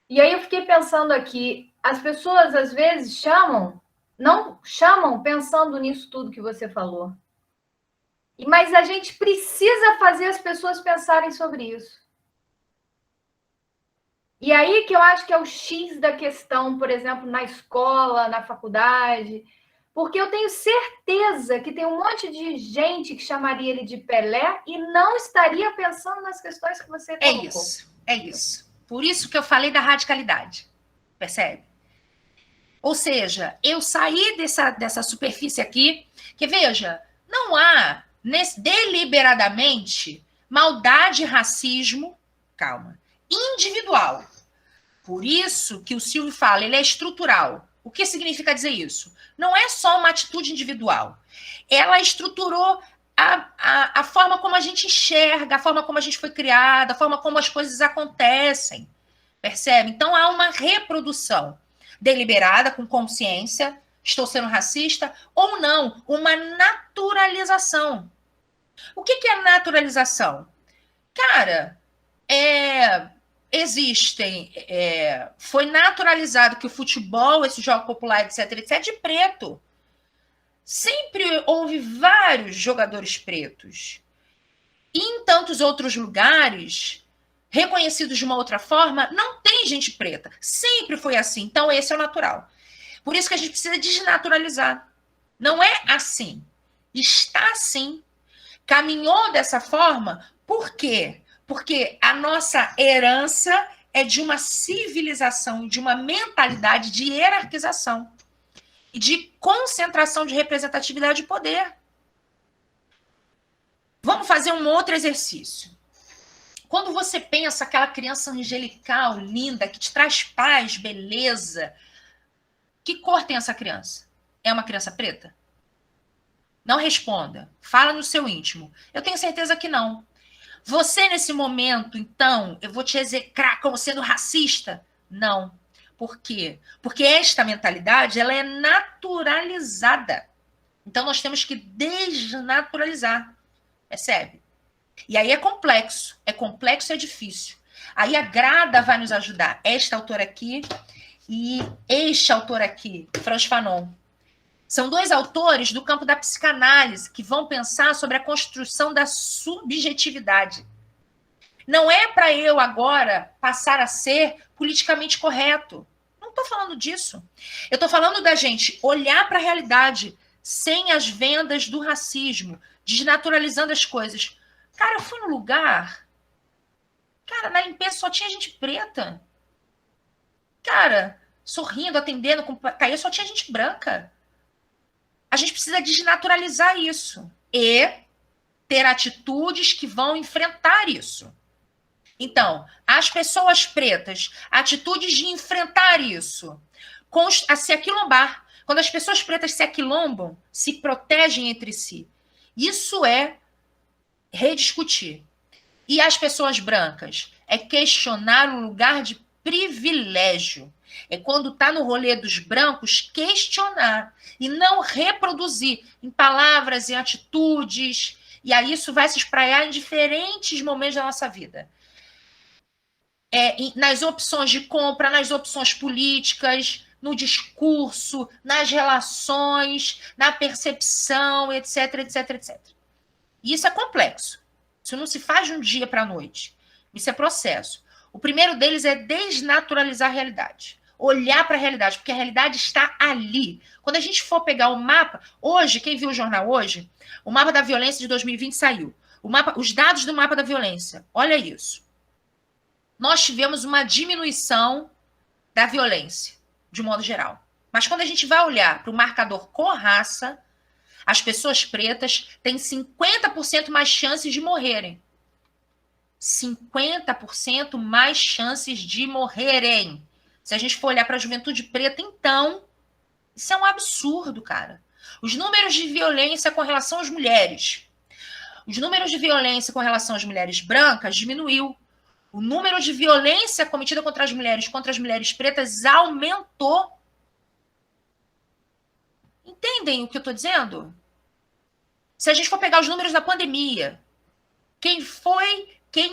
E aí eu fiquei pensando aqui, as pessoas às vezes não chamam pensando nisso tudo que você falou. Mas a gente precisa fazer as pessoas pensarem sobre isso. E aí que eu acho que é o X da questão, por exemplo, na escola, na faculdade, porque eu tenho certeza que tem um monte de gente que chamaria ele de Pelé e não estaria pensando nas questões que você colocou. É isso. Por isso que eu falei da radicalidade, percebe? Ou seja, eu saí dessa superfície aqui, que veja, não há deliberadamente maldade e racismo, calma, individual. Por isso que o Silvio fala, ele é estrutural. O que significa dizer isso? Não é só uma atitude individual. Ela estruturou a forma como a gente enxerga, a forma como a gente foi criada, a forma como as coisas acontecem. Percebe? Então há uma reprodução deliberada, com consciência, estou sendo racista, ou não, uma naturalização. O que é naturalização? Cara, foi naturalizado que o futebol, esse jogo popular, etc, é de preto. Sempre houve vários jogadores pretos. E em tantos outros lugares, reconhecidos de uma outra forma, não tem gente preta. Sempre foi assim. Então, esse é o natural. Por isso que a gente precisa desnaturalizar. Não é assim. Está assim. Caminhou dessa forma. Por quê? Porque a nossa herança é de uma civilização, de uma mentalidade de hierarquização e de concentração de representatividade e poder. Vamos fazer um outro exercício. Quando você pensa aquela criança angelical, linda, que te traz paz, beleza, que cor tem essa criança? É uma criança preta? Não responda. Fala no seu íntimo. Eu tenho certeza que não. Você, nesse momento, então, eu vou te execrar como sendo racista? Não. Por quê? Porque esta mentalidade, ela é naturalizada. Então, nós temos que desnaturalizar. Percebe? E aí é complexo e é difícil. Aí a Grada vai nos ajudar. Esta autora aqui e este autor aqui, Frantz Fanon. São dois autores do campo da psicanálise que vão pensar sobre a construção da subjetividade. Não é para eu agora passar a ser politicamente correto. Não estou falando disso. Eu estou falando da gente olhar para a realidade sem as vendas do racismo, desnaturalizando as coisas. Cara, eu fui no lugar... Cara, na limpeza só tinha gente preta. Cara, sorrindo, atendendo, com caía, só tinha gente branca. A gente precisa desnaturalizar isso e ter atitudes que vão enfrentar isso. Então, as pessoas pretas, atitudes de enfrentar isso. a se aquilombar. Quando as pessoas pretas se aquilombam, se protegem entre si. Isso é rediscutir. E as pessoas brancas? É questionar um lugar de privilégio. É quando está no rolê dos brancos, questionar e não reproduzir em palavras e atitudes. E aí isso vai se espraiar em diferentes momentos da nossa vida. Nas opções de compra, nas opções políticas, no discurso, nas relações, na percepção, etc, etc, etc. E isso é complexo. Isso não se faz de um dia para a noite. Isso é processo. O primeiro deles é desnaturalizar a realidade. Olhar para a realidade, porque a realidade está ali. Quando a gente for pegar o mapa, hoje, quem viu o jornal hoje, o mapa da violência de 2020 saiu. Os dados do mapa da violência, olha isso. Nós tivemos uma diminuição da violência, de modo geral. Mas quando a gente vai olhar para o marcador cor-raça, as pessoas pretas têm 50% mais chances de morrerem. 50% mais chances de morrerem. Se a gente for olhar para a juventude preta, então, isso é um absurdo, cara. Os números de violência com relação às mulheres. Os números de violência com relação às mulheres brancas diminuiu. O número de violência cometida contra as mulheres pretas aumentou. Entendem o que eu estou dizendo? Se a gente for pegar os números da pandemia, quem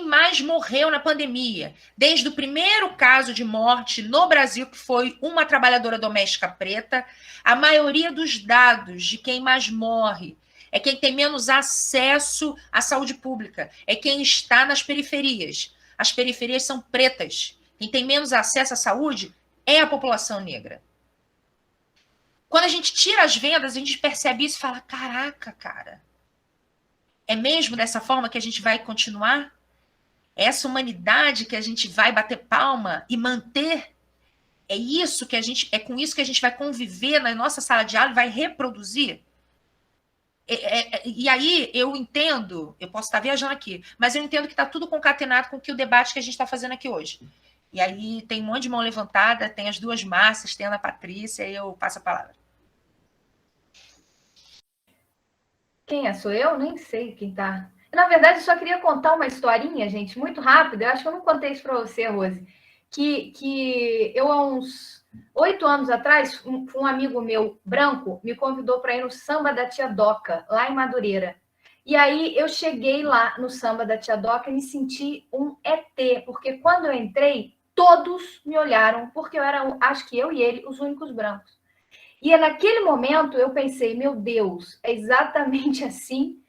mais morreu na pandemia? Desde o primeiro caso de morte no Brasil, que foi uma trabalhadora doméstica preta, a maioria dos dados de quem mais morre é quem tem menos acesso à saúde pública, é quem está nas periferias. As periferias são pretas. Quem tem menos acesso à saúde é a população negra. Quando a gente tira as vendas, a gente percebe isso e fala, caraca, cara, é mesmo dessa forma que a gente vai continuar? Essa humanidade que a gente vai bater palma e manter? É com isso que a gente vai conviver na nossa sala de aula e vai reproduzir? E aí eu entendo, eu posso estar viajando aqui, mas eu entendo que está tudo concatenado com o debate que a gente está fazendo aqui hoje. E aí tem um monte de mão levantada, tem as duas Márcias, tem a Ana Patrícia, e eu passo a palavra. Quem é? Sou eu? Nem sei quem tá. Na verdade, eu só queria contar uma historinha, gente, muito rápida. Eu acho que eu não contei isso para você, Rose. Que eu, há uns 8 anos atrás, um amigo meu, branco, me convidou para ir no samba da Tia Doca, lá em Madureira. E aí eu cheguei lá no samba da Tia Doca e me senti um ET, porque quando eu entrei, todos me olharam, porque eu era, acho que eu e ele, os únicos brancos. E naquele momento eu pensei, meu Deus, é exatamente assim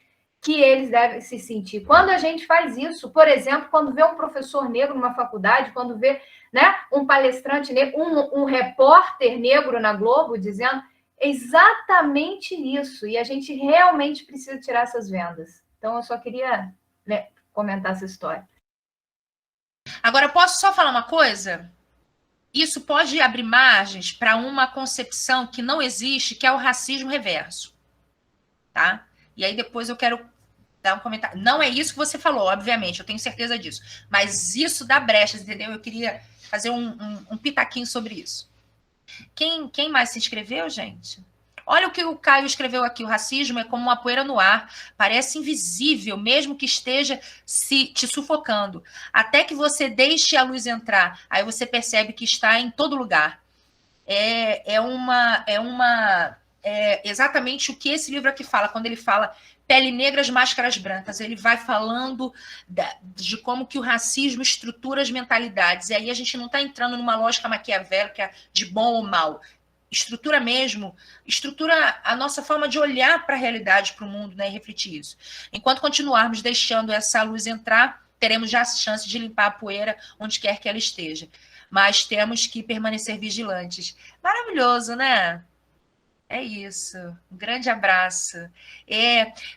que eles devem se sentir. Quando a gente faz isso, por exemplo, quando vê um professor negro numa faculdade, quando vê, né, um palestrante negro, um repórter negro na Globo dizendo exatamente isso. E a gente realmente precisa tirar essas vendas. Então, eu só queria, né, comentar essa história. Agora, posso só falar uma coisa? Isso pode abrir margens para uma concepção que não existe, que é o racismo reverso. Tá? E aí depois eu quero dar um comentário. Não é isso que você falou, obviamente, eu tenho certeza disso. Mas isso dá brechas, entendeu? Eu queria fazer um pitaquinho sobre isso. Quem mais se inscreveu, gente? Olha o que o Caio escreveu aqui. O racismo é como uma poeira no ar. Parece invisível, mesmo que esteja te sufocando. Até que você deixe a luz entrar. Aí você percebe que está em todo lugar. É exatamente o que esse livro aqui fala. Quando ele fala pele negra, as máscaras brancas, ele vai falando de como que o racismo estrutura as mentalidades. E aí a gente não está entrando numa lógica maquiavélica de bom ou mal. Estrutura a nossa forma de olhar para a realidade, para o mundo, né, e refletir isso. Enquanto continuarmos deixando essa luz entrar, teremos já a chance de limpar a poeira onde quer que ela esteja. Mas temos que permanecer vigilantes. Maravilhoso, né? É isso. Um grande abraço.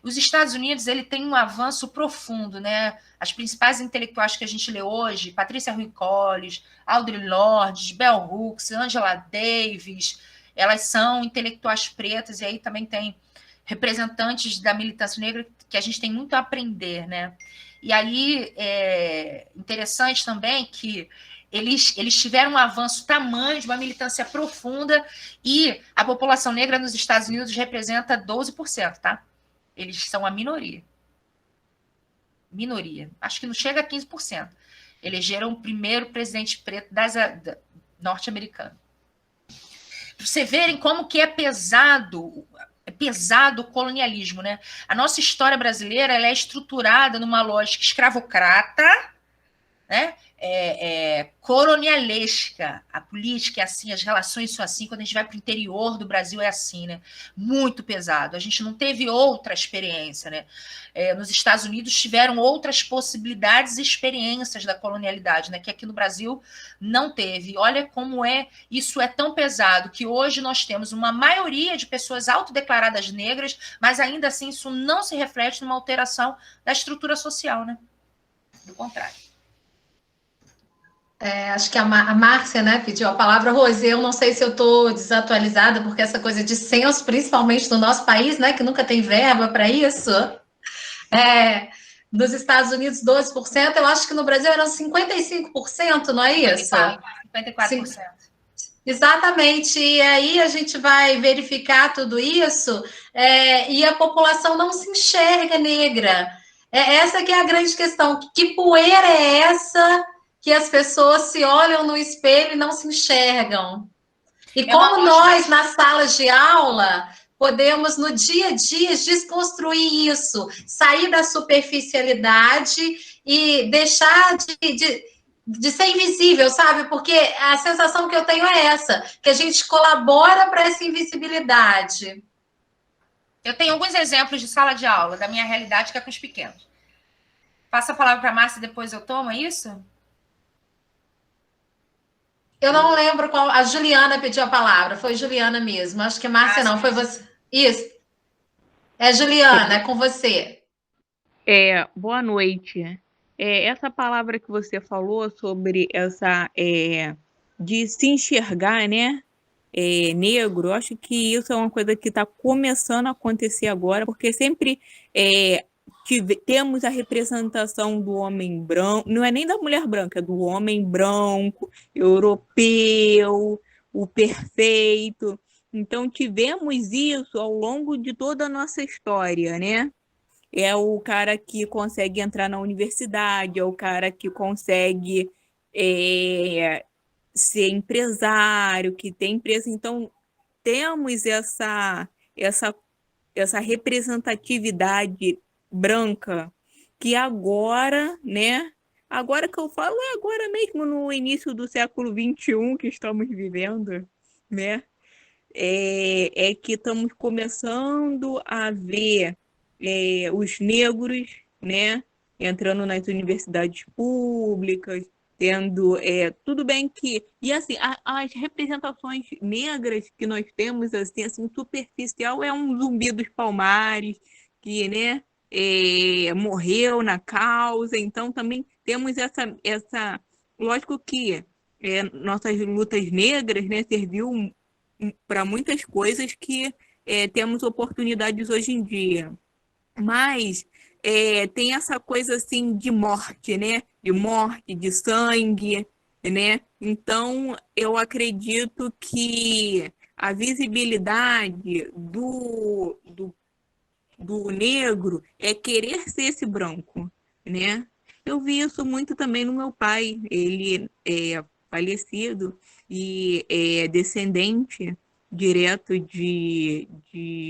Os Estados Unidos, ele tem um avanço profundo, né? As principais intelectuais que a gente lê hoje, Patrícia Rui Colles, Audre Lorde, Bell Hooks, Angela Davis, elas são intelectuais pretas, e aí também tem representantes da militância negra que a gente tem muito a aprender, né? E aí é interessante também que Eles tiveram um avanço tamanho, de uma militância profunda, e a população negra nos Estados Unidos representa 12%, tá? Eles são a minoria. Minoria. Acho que não chega a 15%. Elegeram o primeiro presidente preto norte-americano. Pra você verem como que é pesado o colonialismo, né? A nossa história brasileira, ela é estruturada numa lógica escravocrata, né? Colonialesca. A política é assim, as relações são assim. Quando a gente vai para o interior do Brasil é assim, né? Muito pesado. A gente não teve outra experiência, né? Nos Estados Unidos tiveram outras possibilidades e experiências da colonialidade, né? Que aqui no Brasil não teve. Olha como isso é tão pesado, que hoje nós temos uma maioria de pessoas autodeclaradas negras, mas ainda assim isso não se reflete numa alteração da estrutura social, né? Do contrário. Acho que a Márcia, né, pediu a palavra. Rosê, eu não sei se eu estou desatualizada, porque essa coisa de censo, principalmente no nosso país, né, que nunca tem verba para isso, nos Estados Unidos 12%, eu acho que no Brasil eram 55%, não é isso? 54%. Exatamente, e aí a gente vai verificar tudo isso, e a população não se enxerga negra. Essa que é a grande questão. Que poeira é essa que as pessoas se olham no espelho e não se enxergam? E como nós, nas salas de aula, podemos, no dia a dia, desconstruir isso, sair da superficialidade e deixar de ser invisível, sabe? Porque a sensação que eu tenho é essa, que a gente colabora para essa invisibilidade. Eu tenho alguns exemplos de sala de aula da minha realidade, que é com os pequenos. Passa a palavra para a Márcia, depois eu tomo, é isso? Eu não lembro qual. A Juliana pediu a palavra, foi Juliana mesmo. Acho que Márcia não, foi você. Isso. Juliana, é com você. Boa noite. Essa palavra que você falou sobre essa de se enxergar, né? Negro, eu acho que isso é uma coisa que está começando a acontecer agora, porque sempre temos a representação do homem branco, não é nem da mulher branca, é do homem branco, europeu, o perfeito. Então, tivemos isso ao longo de toda a nossa história, né? É o cara que consegue entrar na universidade, é o cara que consegue ser empresário, que tem empresa. Então, temos essa representatividade branca que agora, né? Agora que eu falo, agora mesmo no início do século XXI que estamos vivendo, né? Que estamos começando a ver os negros, né, entrando nas universidades públicas, tendo tudo bem que e assim as representações negras que nós temos assim superficial é um Zumbi dos Palmares que, né, morreu na causa. Então também temos essa lógico que nossas lutas negras, né, serviu para muitas coisas que temos oportunidades hoje em dia. Mas tem essa coisa assim de morte, né? De morte, de sangue, né? Então, eu acredito que a visibilidade do negro é querer ser esse branco, né? Eu vi isso muito também no meu pai. Ele é falecido e é descendente direto de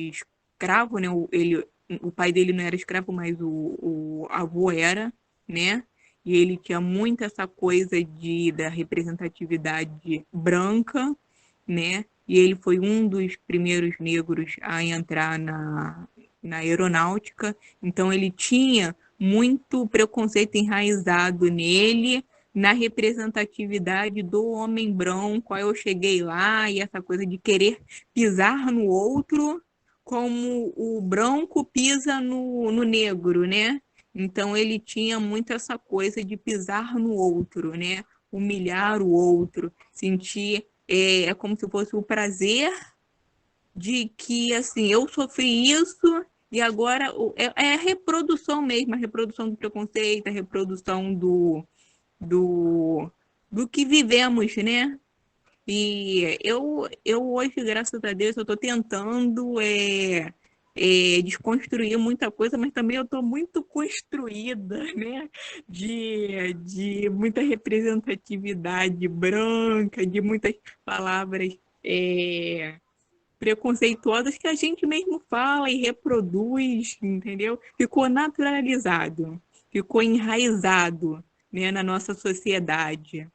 escravo, né? O pai dele não era escravo, mas o avô era, né? E ele tinha muito essa coisa da representatividade branca, né? E ele foi um dos primeiros negros a entrar na aeronáutica. Então ele tinha muito preconceito enraizado nele, na representatividade do homem branco. Aí eu cheguei lá e essa coisa de querer pisar no outro como o branco pisa no negro, né? Então ele tinha muito essa coisa de pisar no outro, né? Humilhar o outro, sentir como se fosse o prazer de que, assim, eu sofri isso e agora é a reprodução mesmo, a reprodução do preconceito, a reprodução do que vivemos, né? E eu hoje, graças a Deus, eu estou tentando desconstruir muita coisa, mas também eu estou muito construída, né? De muita representatividade branca, de muitas palavras preconceituosas que a gente mesmo fala e reproduz, entendeu? Ficou naturalizado, ficou enraizado, né, na nossa sociedade.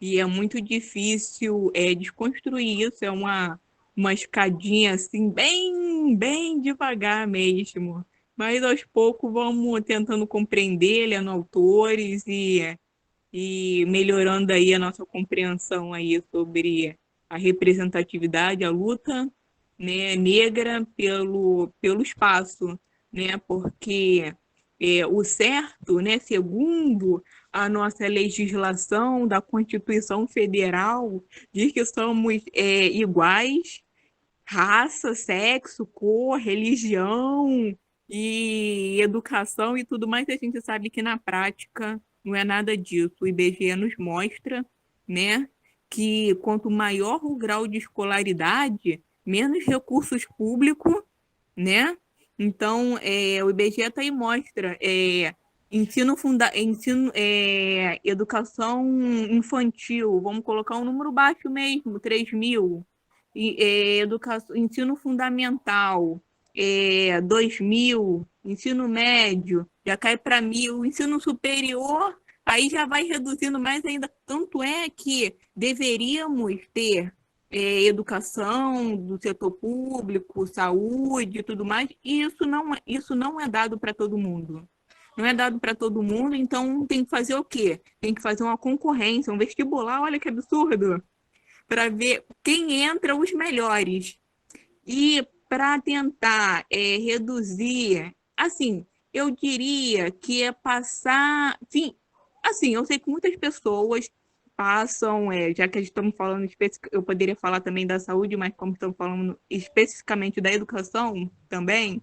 E é muito difícil desconstruir isso, é uma escadinha assim, bem devagar mesmo. Mas aos poucos vamos tentando compreender, lendo autores e melhorando aí a nossa compreensão aí sobre a representatividade, a luta, né, negra pelo espaço, né? Porque o certo, né, segundo a nossa legislação da Constituição Federal, diz que somos iguais, raça, sexo, cor, religião e educação e tudo mais, a gente sabe que na prática não é nada disso. O IBGE nos mostra, né, que quanto maior o grau de escolaridade, menos recursos públicos, né? Então, o IBGE está aí mostra educação infantil, vamos colocar um número baixo mesmo, 3.000. Ensino fundamental, 2.000, ensino médio, já cai para 1.000, ensino superior, aí já vai reduzindo mais ainda. Tanto é que deveríamos ter educação do setor público, saúde e tudo mais, e isso não é dado para todo mundo. Não é dado para todo mundo, então tem que fazer o quê? Tem que fazer uma concorrência, um vestibular, olha que absurdo, para ver quem entra os melhores. E para tentar reduzir, assim, eu diria que é passar. Sim, assim, eu sei que muitas pessoas passam, já que estamos falando, eu poderia falar também da saúde, mas como estamos falando especificamente da educação também,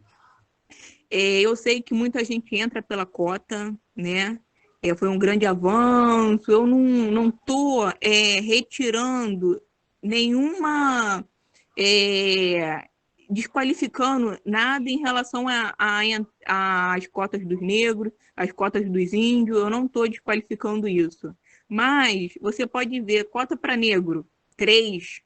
eu sei que muita gente entra pela cota, né? Foi um grande avanço. Eu não estou retirando nenhuma, desqualificando nada em relação às cotas dos negros, às cotas dos índios. Eu não estou desqualificando isso. Mas você pode ver cota para negro, 3,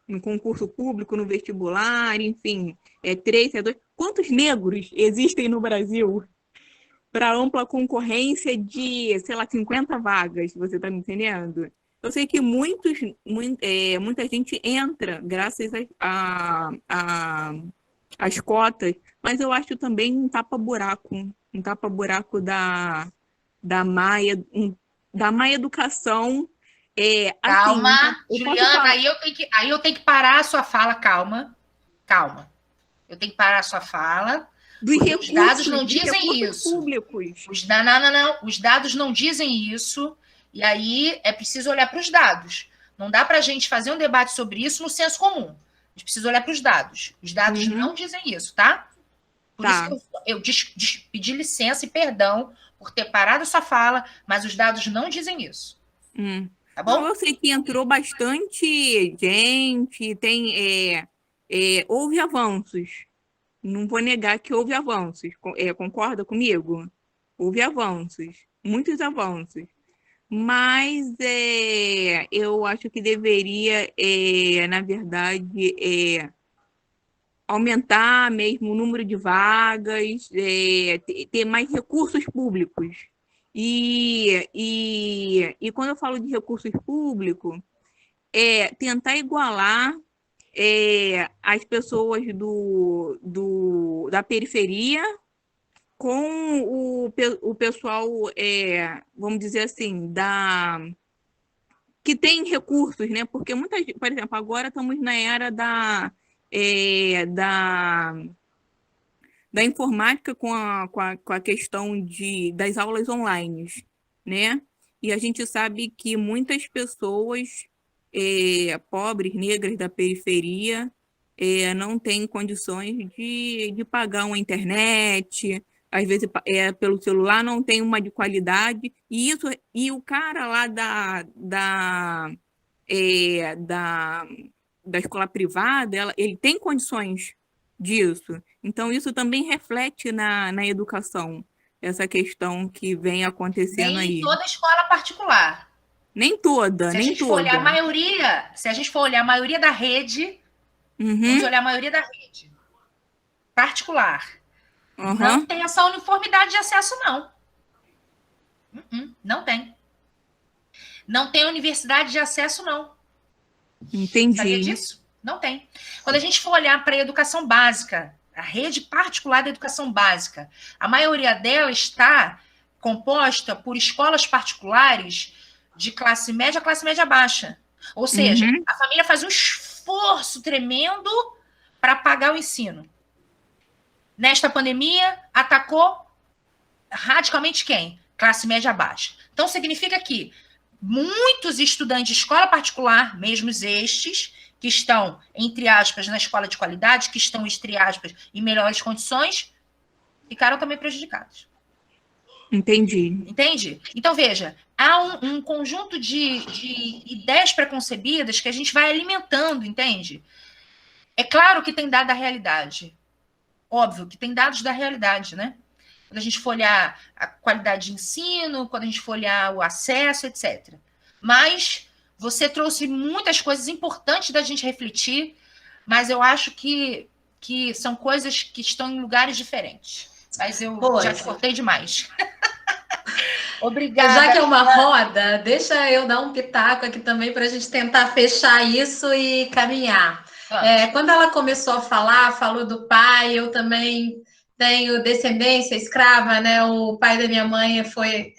no concurso público, no vestibular, enfim, 3, 2. Quantos negros existem no Brasil para ampla concorrência de, sei lá, 50 vagas? Você está me entendendo? Eu sei que muita gente entra graças às cotas, mas eu acho também um tapa-buraco da má educação. Calma, Assim, Juliana, aí eu tenho que parar a sua fala, calma. Eu tenho que parar a sua fala, porque os dados não dizem isso. Públicos. Não. Os dados não dizem isso, e aí é preciso olhar para os dados. Não dá para a gente fazer um debate sobre isso no senso comum. A gente precisa olhar para os dados. Os dados não dizem isso, tá? Por isso que eu pedi licença e perdão por ter parado a sua fala, mas os dados não dizem isso. Tá bom? Não, eu sei que entrou bastante gente, houve avanços. Não vou negar que houve avanços. Concorda comigo? Houve avanços, muitos avanços. Mas eu acho que deveria, na verdade, aumentar mesmo o número de vagas, ter mais recursos públicos. E quando eu falo de recursos públicos, tentar igualar as pessoas da periferia com o pessoal, vamos dizer assim, que tem recursos, né? Porque por exemplo, agora estamos na era da informática com a questão das aulas online, né? E a gente sabe que muitas pessoas pobres, negras da periferia, não têm condições de pagar uma internet, às vezes pelo celular, não tem uma de qualidade, e o cara lá da escola privada, ele tem condições disso. Então, isso também reflete na educação, essa questão que vem acontecendo aí. Nem toda escola particular. Nem toda, Se a nem gente for toda. olhar a maioria, se a gente for olhar a maioria da rede, vamos olhar a maioria da rede particular, não tem essa uniformidade de acesso, não. Não tem. Não tem universidade de acesso, não. Entendi. Sabia disso? Não tem. Quando a gente for olhar para a educação básica, a rede particular da educação básica, a maioria dela está composta por escolas particulares de classe média baixa. Ou seja, a família faz um esforço tremendo para pagar o ensino. Nesta pandemia, atacou radicalmente quem? Classe média baixa. Então, significa que muitos estudantes de escola particular, mesmo estes, que estão, entre aspas, na escola de qualidade, que estão, entre aspas, em melhores condições, ficaram também prejudicados. Entendi. Entende? Então, veja, há um conjunto de ideias preconcebidas que a gente vai alimentando, entende? É claro que tem dado da realidade. Óbvio que tem dados da realidade, né? Quando a gente for olhar a qualidade de ensino, quando a gente for olhar o acesso, etc. Mas você trouxe muitas coisas importantes da gente refletir, mas eu acho que são coisas que estão em lugares diferentes. Mas eu já te cortei demais. Obrigada. Já que é uma roda, deixa eu dar um pitaco aqui também para a gente tentar fechar isso e caminhar. Quando ela começou a falar, falou do pai, eu também tenho descendência escrava, né? O pai da minha mãe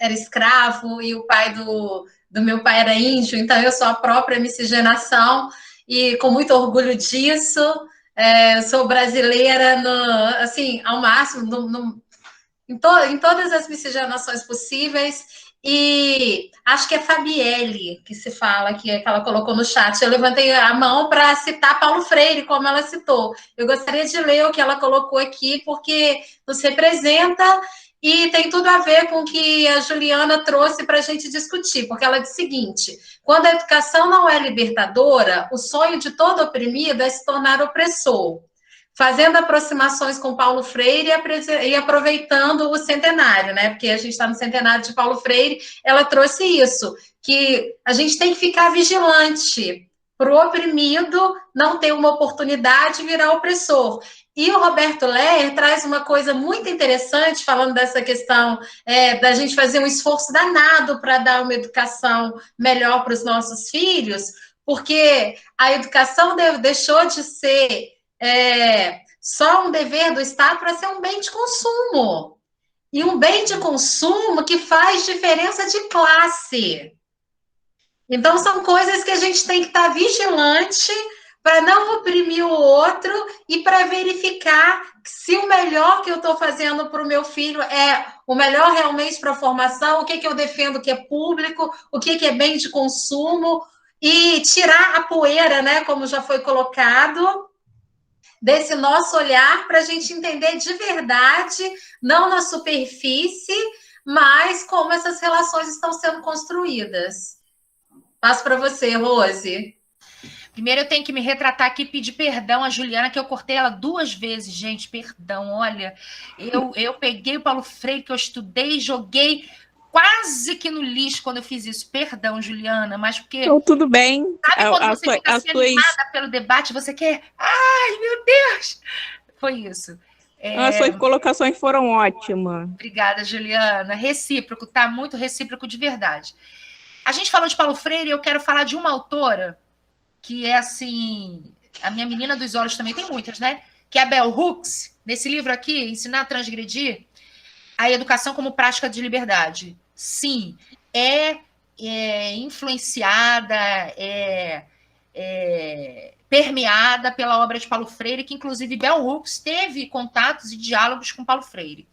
era escravo e o pai do meu pai era índio, então eu sou a própria miscigenação e com muito orgulho disso. Sou brasileira assim, ao máximo, em todas as miscigenações possíveis. E acho que é Fabielle que se fala, que ela colocou no chat. Eu levantei a mão para citar Paulo Freire, como ela citou. Eu gostaria de ler o que ela colocou aqui, porque nos representa e tem tudo a ver com o que a Juliana trouxe para a gente discutir, porque ela diz o seguinte: quando a educação não é libertadora, o sonho de todo oprimido é se tornar opressor. Fazendo aproximações com Paulo Freire e aproveitando o centenário, né? Porque a gente está no centenário de Paulo Freire, ela trouxe isso, que a gente tem que ficar vigilante para o oprimido não ter uma oportunidade de virar opressor. E o Roberto Lehr traz uma coisa muito interessante, falando dessa questão da gente fazer um esforço danado para dar uma educação melhor para os nossos filhos, porque a educação deixou de ser só um dever do Estado para ser um bem de consumo. E um bem de consumo que faz diferença de classe. Então, são coisas que a gente tem que estar vigilante para não oprimir o outro e para verificar se o melhor que eu estou fazendo para o meu filho é o melhor realmente para a formação, o que eu defendo que é público, o que é bem de consumo, e tirar a poeira, né, como já foi colocado, desse nosso olhar para a gente entender de verdade, não na superfície, mas como essas relações estão sendo construídas. Passo para você, Rose. Primeiro eu tenho que me retratar aqui e pedir perdão à Juliana, que eu cortei ela 2 vezes, gente, perdão, olha, eu peguei o Paulo Freire que eu estudei, joguei quase que no lixo quando eu fiz isso. Perdão, Juliana, mas porque... Então, tudo bem. Sabe quando você fica assim animada pelo debate, você quer... Ai, meu Deus! Foi isso. As suas colocações foram ótimas. Obrigada, Juliana. Recíproco, tá? Muito recíproco de verdade. A gente falou de Paulo Freire e eu quero falar de uma autora que é, assim... A minha menina dos olhos também tem muitas, né? Que é a Bell Hooks. Nesse livro aqui, Ensinar a Transgredir, a Educação como Prática de Liberdade. Sim, é influenciada, permeada pela obra de Paulo Freire, que inclusive Bell Hooks teve contatos e diálogos com Paulo Freire.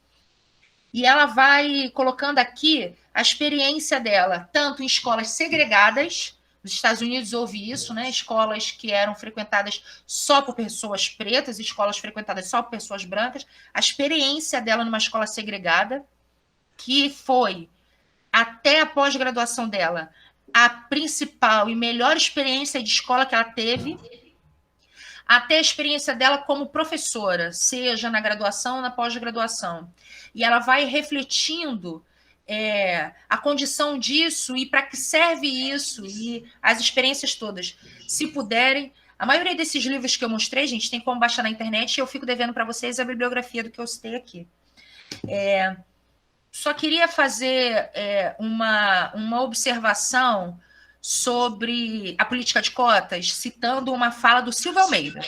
E ela vai colocando aqui a experiência dela, tanto em escolas segregadas, Nos Estados Unidos houve isso, né? Escolas que eram frequentadas só por pessoas pretas, escolas frequentadas só por pessoas brancas. A experiência dela numa escola segregada, que foi, até a pós-graduação dela, a principal e melhor experiência de escola que ela teve, até a experiência dela como professora, seja na graduação ou na pós-graduação. E ela vai refletindo a condição disso e para que serve isso e as experiências todas. Se puderem, a maioria desses livros que eu mostrei, gente, tem como baixar na internet e eu fico devendo para vocês a bibliografia do que eu citei aqui. Só queria fazer uma observação sobre a política de cotas, citando uma fala do Silvio Almeida.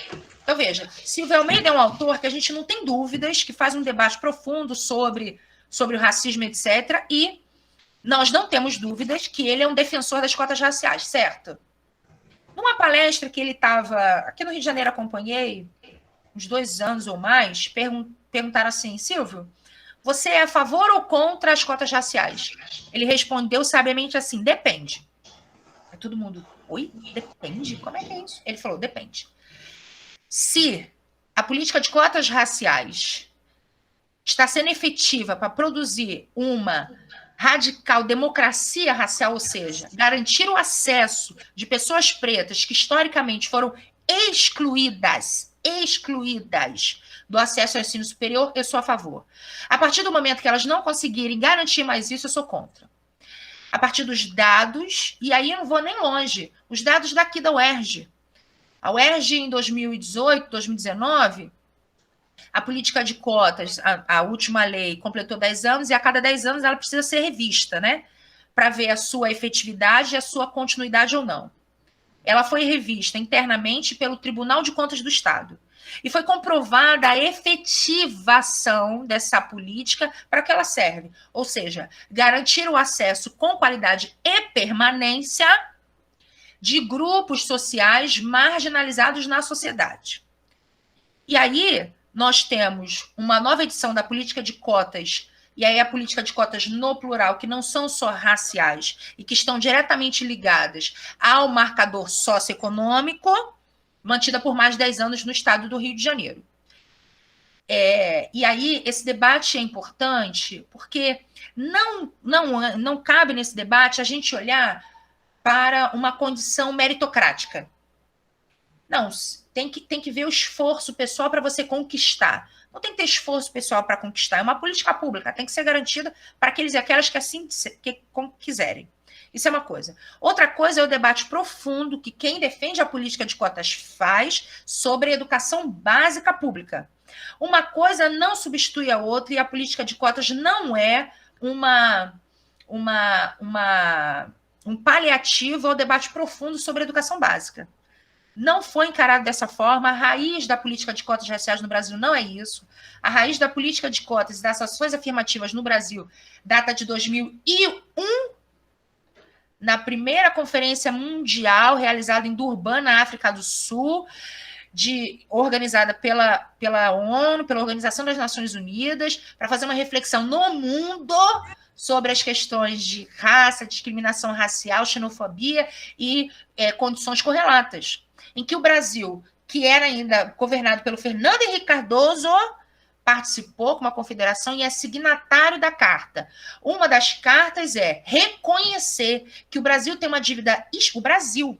Então, veja, Silvio Almeida é um autor que a gente não tem dúvidas, que faz um debate profundo sobre o racismo, etc. E nós não temos dúvidas que ele é um defensor das cotas raciais, certo? Numa palestra que ele estava... Aqui no Rio de Janeiro acompanhei, uns 2 anos ou mais, perguntaram assim, Silvio, você é a favor ou contra as cotas raciais? Ele respondeu sabiamente assim, depende. Aí todo mundo, oi? Depende? Como é que é isso? Ele falou, depende. Se a política de cotas raciais está sendo efetiva para produzir uma radical democracia racial, ou seja, garantir o acesso de pessoas pretas que historicamente foram excluídas do acesso ao ensino superior, eu sou a favor. A partir do momento que elas não conseguirem garantir mais isso, eu sou contra. A partir dos dados, e aí eu não vou nem longe, os dados daqui da UERJ. A UERJ, em 2018, 2019, a política de cotas, a última lei, completou 10 anos, e a cada 10 anos ela precisa ser revista, né? Para ver a sua efetividade e a sua continuidade ou não. Ela foi revista internamente pelo Tribunal de Contas do Estado. E foi comprovada a efetivação dessa política para que ela serve. Ou seja, garantir o acesso com qualidade e permanência de grupos sociais marginalizados na sociedade. E aí, nós temos uma nova edição da política de cotas, e aí a política de cotas no plural, que não são só raciais, e que estão diretamente ligadas ao marcador socioeconômico, mantida por mais de 10 anos no estado do Rio de Janeiro. E aí, esse debate é importante, porque não cabe nesse debate a gente olhar para uma condição meritocrática. Não, tem que ver o esforço pessoal para você conquistar. Não tem que ter esforço pessoal para conquistar. É uma política pública, tem que ser garantida para aqueles e aquelas que assim quiserem. Isso é uma coisa. Outra coisa é o debate profundo que quem defende a política de cotas faz sobre a educação básica pública. Uma coisa não substitui a outra e a política de cotas não é um paliativo ao debate profundo sobre a educação básica. Não foi encarado dessa forma. A raiz da política de cotas raciais no Brasil não é isso. A raiz da política de cotas e das ações afirmativas no Brasil data de 2001, na primeira conferência mundial realizada em Durban, na África do Sul, organizada pela ONU, pela Organização das Nações Unidas, para fazer uma reflexão no mundo sobre as questões de raça, discriminação racial, xenofobia e condições correlatas, em que o Brasil, que era ainda governado pelo Fernando Henrique Cardoso, participou com uma confederação e é signatário da carta. Uma das cartas é reconhecer que o Brasil tem uma dívida... O Brasil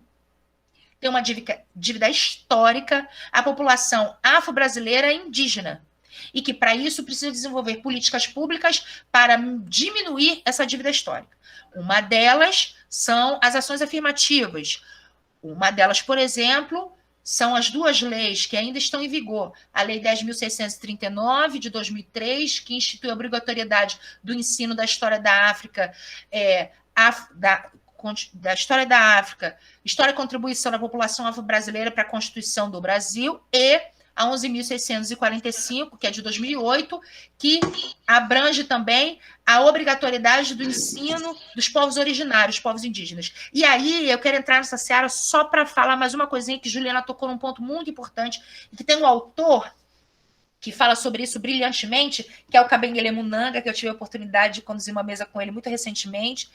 tem uma dívida histórica à população afro-brasileira e indígena. E que, para isso, precisa desenvolver políticas públicas para diminuir essa dívida histórica. Uma delas são as ações afirmativas. Uma delas, por exemplo, são as 2 leis que ainda estão em vigor. A Lei 10.639, de 2003, que institui a obrigatoriedade do ensino da história da África, da história da África, história e contribuição da população afro-brasileira para a Constituição do Brasil, e a 11.645, que é de 2008, que abrange também a obrigatoriedade do ensino dos povos originários, povos indígenas. E aí eu quero entrar nessa seara só para falar mais uma coisinha que Juliana tocou num ponto muito importante, e que tem um autor que fala sobre isso brilhantemente, que é o Kabengele Munanga, que eu tive a oportunidade de conduzir uma mesa com ele muito recentemente,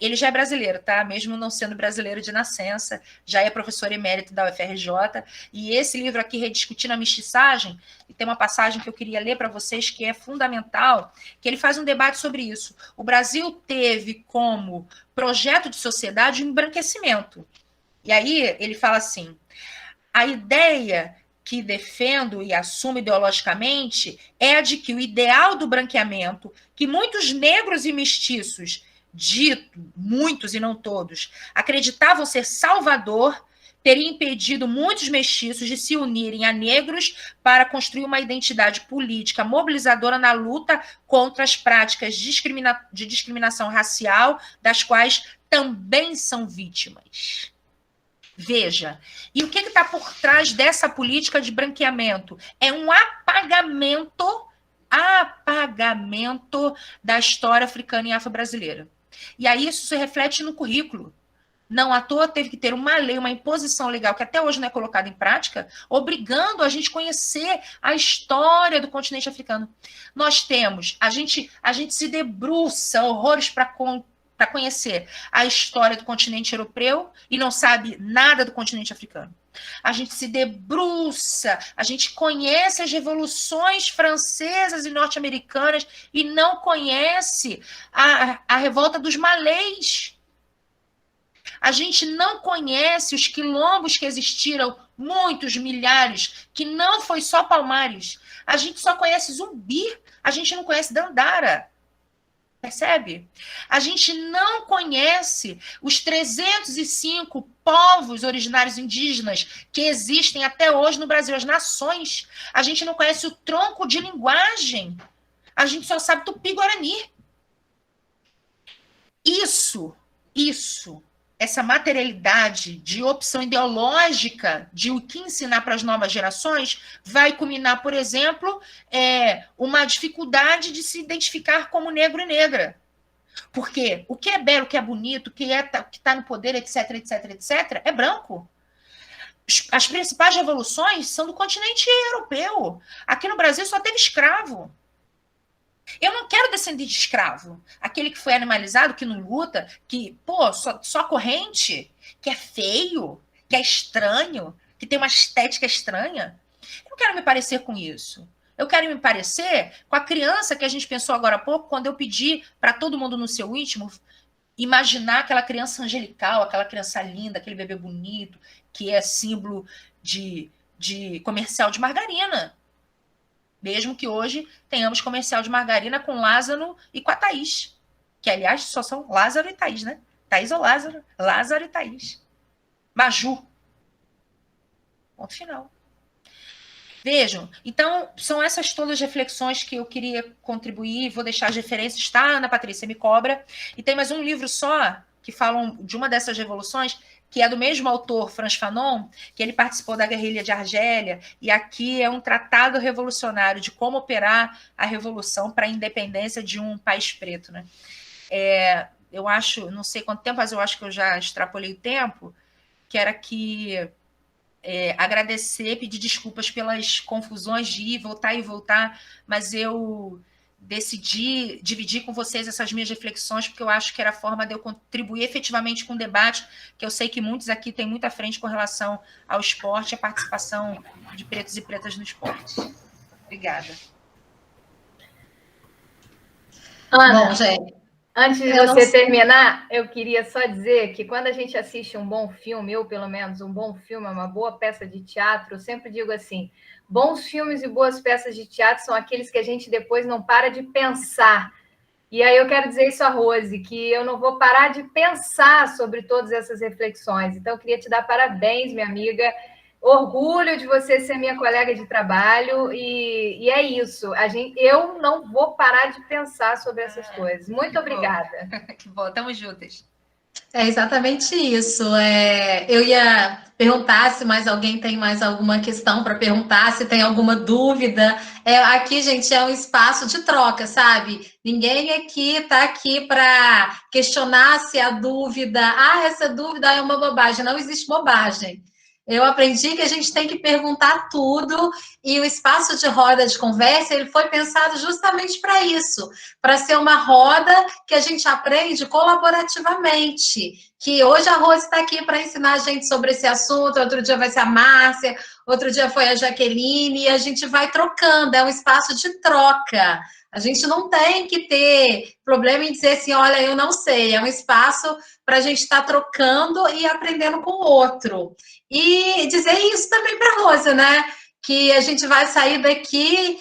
ele já é brasileiro, tá? Mesmo não sendo brasileiro de nascença, já é professor emérito da UFRJ, e esse livro aqui, Rediscutindo a Mestiçagem, e tem uma passagem que eu queria ler para vocês que é fundamental, que ele faz um debate sobre isso. O Brasil teve como projeto de sociedade um embranquecimento. E aí ele fala assim, a ideia que defendo e assumo ideologicamente é a de que o ideal do branqueamento, que muitos negros e mestiços, dito, muitos e não todos, acreditavam ser salvador, teria impedido muitos mestiços de se unirem a negros para construir uma identidade política mobilizadora na luta contra as práticas de discriminação racial, das quais também são vítimas. Veja, e o que está por trás dessa política de branqueamento? É um apagamento da história africana e afro-brasileira. E aí isso se reflete no currículo. Não à toa teve que ter uma lei, uma imposição legal, que até hoje não é colocada em prática, obrigando a gente a conhecer a história do continente africano. Nós temos, a gente se debruça horrores para conhecer a história do continente europeu e não sabe nada do continente africano. A gente se debruça, a gente conhece as revoluções francesas e norte-americanas e não conhece a revolta dos malês. A gente não conhece os quilombos que existiram, muitos, milhares, que não foi só Palmares. A gente só conhece Zumbi, a gente não conhece Dandara. Percebe? A gente não conhece os 305 povos originários indígenas que existem até hoje no Brasil, as nações. A gente não conhece o tronco de linguagem. A gente só sabe Tupi-Guarani. Essa materialidade de opção ideológica de o que ensinar para as novas gerações vai culminar, por exemplo, uma dificuldade de se identificar como negro e negra. Porque o que é belo, o que é bonito, o que está no poder, etc, é branco. As principais revoluções são do continente europeu. Aqui no Brasil só teve escravo. Eu não quero descender de escravo. Aquele que foi animalizado, que não luta, que, só corrente, que é feio, que é estranho, que tem uma estética estranha. Eu não quero me parecer com isso. Eu quero me parecer com a criança que a gente pensou agora há pouco, quando eu pedi para todo mundo no seu íntimo imaginar aquela criança angelical, aquela criança linda, aquele bebê bonito, que é símbolo de comercial de margarina. Mesmo que hoje tenhamos comercial de margarina com Lázaro e com a Thaís. Que, aliás, só são Lázaro e Thaís, né? Thaís ou Lázaro? Lázaro e Thaís. Maju. Ponto final. Vejam, então, são essas todas as reflexões que eu queria contribuir. Vou deixar as referências, tá, Ana Patrícia? Me cobra. E tem mais um livro só, que falam de uma dessas revoluções, que é do mesmo autor, Frantz Fanon, que ele participou da guerrilha de Argélia, e aqui é um tratado revolucionário de como operar a revolução para a independência de um país preto, né? Eu acho, não sei quanto tempo, mas eu acho que eu já extrapolei o tempo, que era que agradecer, pedir desculpas pelas confusões de ir, voltar, mas eu decidi dividir com vocês essas minhas reflexões, porque eu acho que era a forma de eu contribuir efetivamente com o debate, que eu sei que muitos aqui têm muita frente com relação ao esporte e a participação de pretos e pretas no esporte. Obrigada. Ana, bom, gente, antes de você terminar, eu queria só dizer que quando a gente assiste um bom filme, eu pelo menos, um bom filme é uma boa peça de teatro, eu sempre digo assim, bons filmes e boas peças de teatro são aqueles que a gente depois não para de pensar. E aí eu quero dizer isso a Rose, que eu não vou parar de pensar sobre todas essas reflexões. Então, eu queria te dar parabéns, minha amiga. Orgulho de você ser minha colega de trabalho. E é isso. Eu não vou parar de pensar sobre essas coisas. Muito obrigada. Que bom, estamos juntas. É exatamente isso. Eu ia perguntar se mais alguém tem mais alguma questão para perguntar, se tem alguma dúvida. Aqui, gente, é um espaço de troca, sabe? Ninguém aqui está aqui para questionar se a dúvida, essa dúvida é uma bobagem. Não existe bobagem. Eu aprendi que a gente tem que perguntar tudo, e o espaço de roda de conversa, ele foi pensado justamente para isso, para ser uma roda que a gente aprende colaborativamente, que hoje a Rose está aqui para ensinar a gente sobre esse assunto, outro dia vai ser a Márcia, outro dia foi a Jaqueline, e a gente vai trocando, é um espaço de troca. A gente não tem que ter problema em dizer assim, olha, eu não sei, é um espaço para a gente estar trocando e aprendendo com o outro. E dizer isso também para a Rosa, né? Que a gente vai sair daqui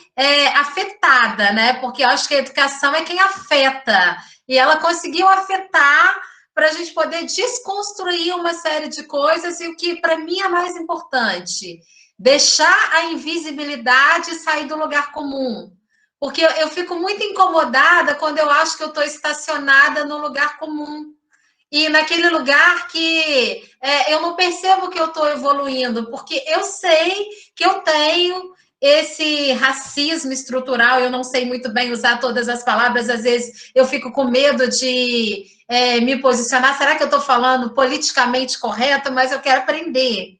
afetada, né? Porque eu acho que a educação é quem afeta. E ela conseguiu afetar para a gente poder desconstruir uma série de coisas, e o que para mim é mais importante, deixar a invisibilidade sair do lugar comum. Porque eu fico muito incomodada quando eu acho que eu estou estacionada no lugar comum. E naquele lugar que eu não percebo que eu estou evoluindo, porque eu sei que eu tenho esse racismo estrutural, eu não sei muito bem usar todas as palavras, às vezes eu fico com medo de me posicionar, será que eu estou falando politicamente correto? Mas eu quero aprender.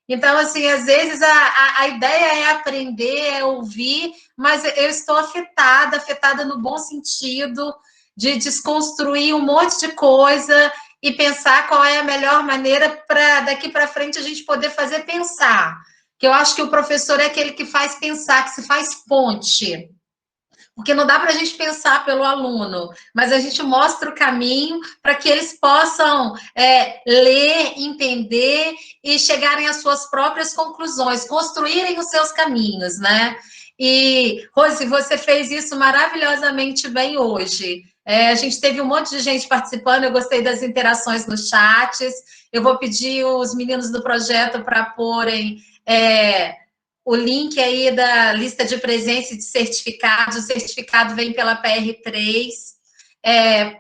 Então, assim, às vezes a ideia é aprender, é ouvir, mas eu estou afetada no bom sentido, de desconstruir um monte de coisa e pensar qual é a melhor maneira para daqui para frente a gente poder fazer pensar. Que eu acho que o professor é aquele que faz pensar, que se faz ponte. Porque não dá para a gente pensar pelo aluno, mas a gente mostra o caminho para que eles possam ler, entender e chegarem às suas próprias conclusões, construírem os seus caminhos, né? E, Rose, você fez isso maravilhosamente bem hoje. A gente teve um monte de gente participando, eu gostei das interações nos chats. Eu vou pedir os meninos do projeto para porem o link aí da lista de presença e de certificados. O certificado vem pela PR3.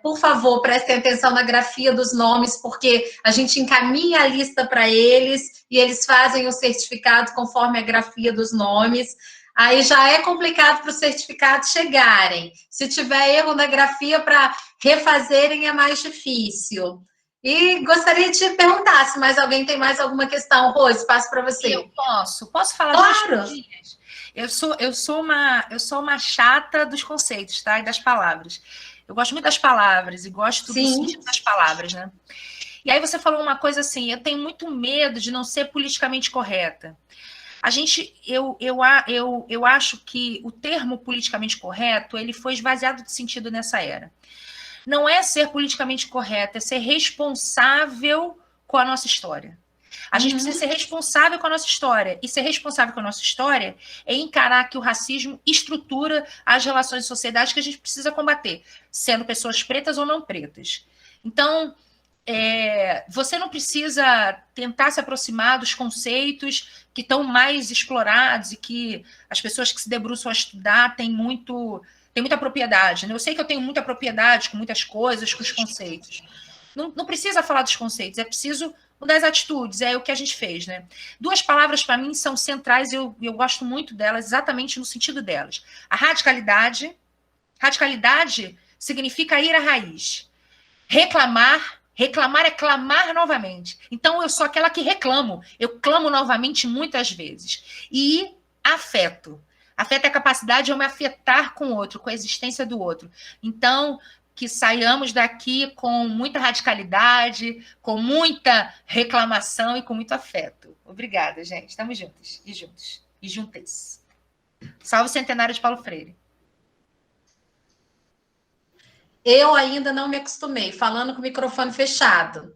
Por favor, prestem atenção na grafia dos nomes, porque a gente encaminha a lista para eles e eles fazem o certificado conforme a grafia dos nomes. Aí já é complicado para os certificados chegarem. Se tiver erro na grafia, para refazerem é mais difícil. E gostaria de te perguntar se mais alguém tem mais alguma questão. Rose, passo para você. Eu posso falar? Claro. Eu sou uma chata dos conceitos, tá? E das palavras. Eu gosto muito das palavras e gosto do sentido das palavras, né? E aí você falou uma coisa assim, eu tenho muito medo de não ser politicamente correta. Eu acho que o termo politicamente correto, ele foi esvaziado de sentido nessa era. Não é ser politicamente correto, é ser responsável com a nossa história. A gente precisa ser responsável com a nossa história. E ser responsável com a nossa história é encarar que o racismo estrutura as relações de sociedade que a gente precisa combater, sendo pessoas pretas ou não pretas. Então, você não precisa tentar se aproximar dos conceitos que estão mais explorados e que as pessoas que se debruçam a estudar têm muita propriedade, né? Eu sei que eu tenho muita propriedade com muitas coisas, com os conceitos. Não precisa falar dos conceitos, é preciso mudar as atitudes, é o que a gente fez, né? Duas palavras, para mim, são centrais, eu gosto muito delas, exatamente no sentido delas. A radicalidade. Radicalidade significa ir à raiz. Reclamar é clamar novamente. Então, eu sou aquela que reclamo. Eu clamo novamente muitas vezes. E afeto. Afeto é a capacidade de eu me afetar com o outro, com a existência do outro. Então, que saiamos daqui com muita radicalidade, com muita reclamação e com muito afeto. Obrigada, gente. Estamos juntos e juntos. E juntas. Salve o centenário de Paulo Freire. Eu ainda não me acostumei, falando com o microfone fechado.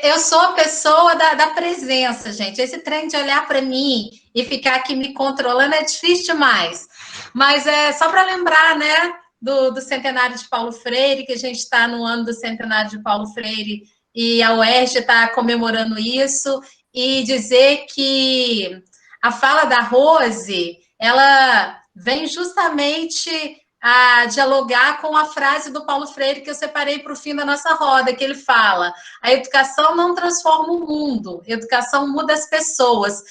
Eu sou a pessoa da presença, gente. Esse trem de olhar para mim e ficar aqui me controlando é difícil demais. Mas é só para lembrar, né, do centenário de Paulo Freire, que a gente está no ano do centenário de Paulo Freire e a UERJ está comemorando isso, e dizer que a fala da Rose, ela vem justamente a dialogar com a frase do Paulo Freire que eu separei para o fim da nossa roda, que ele fala: a educação não transforma o mundo, a educação muda as pessoas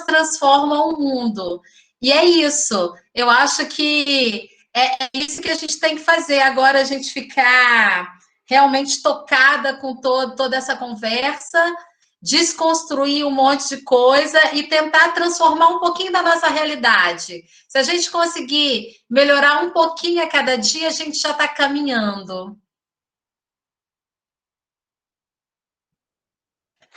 transformam o mundo. E é isso, eu acho que é isso que a gente tem que fazer agora, a gente ficar realmente tocada com toda essa conversa desconstruir um monte de coisa e tentar transformar um pouquinho da nossa realidade. Se a gente conseguir melhorar um pouquinho a cada dia, a gente já está caminhando.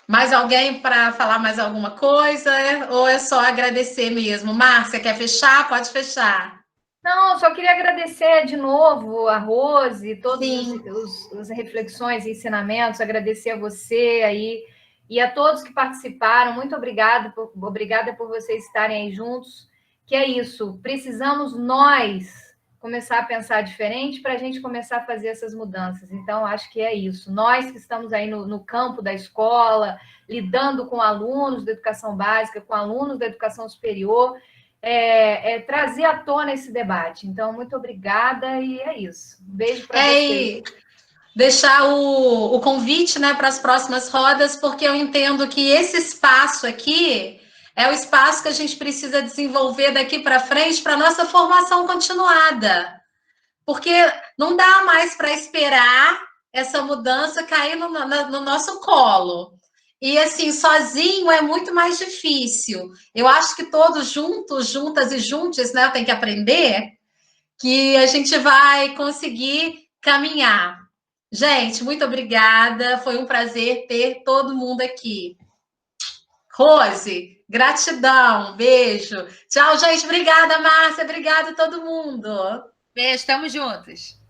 Mais alguém para falar mais alguma coisa? Ou é só agradecer mesmo? Márcia, quer fechar? Pode fechar. Não, só queria agradecer de novo a Rose, todas Sim. as reflexões e ensinamentos, agradecer a você aí e a todos que participaram. Muito obrigada por vocês estarem aí juntos. Que é isso, precisamos nós começar a pensar diferente para a gente começar a fazer essas mudanças. Então, acho que é isso. Nós que estamos aí no campo da escola, lidando com alunos da educação básica, com alunos da educação superior, trazer à tona esse debate. Então, muito obrigada e é isso. Um beijo para vocês. Deixar o convite, né, para as próximas rodas, porque eu entendo que esse espaço aqui é o espaço que a gente precisa desenvolver daqui para frente para a nossa formação continuada. Porque não dá mais para esperar essa mudança cair no nosso colo. E, assim, sozinho é muito mais difícil. Eu acho que todos juntos, juntas e juntos, né, tem que aprender que a gente vai conseguir caminhar. Gente, muito obrigada. Foi um prazer ter todo mundo aqui. Rose, gratidão. Beijo. Tchau, gente. Obrigada, Márcia. Obrigada a todo mundo. Beijo, estamos juntos.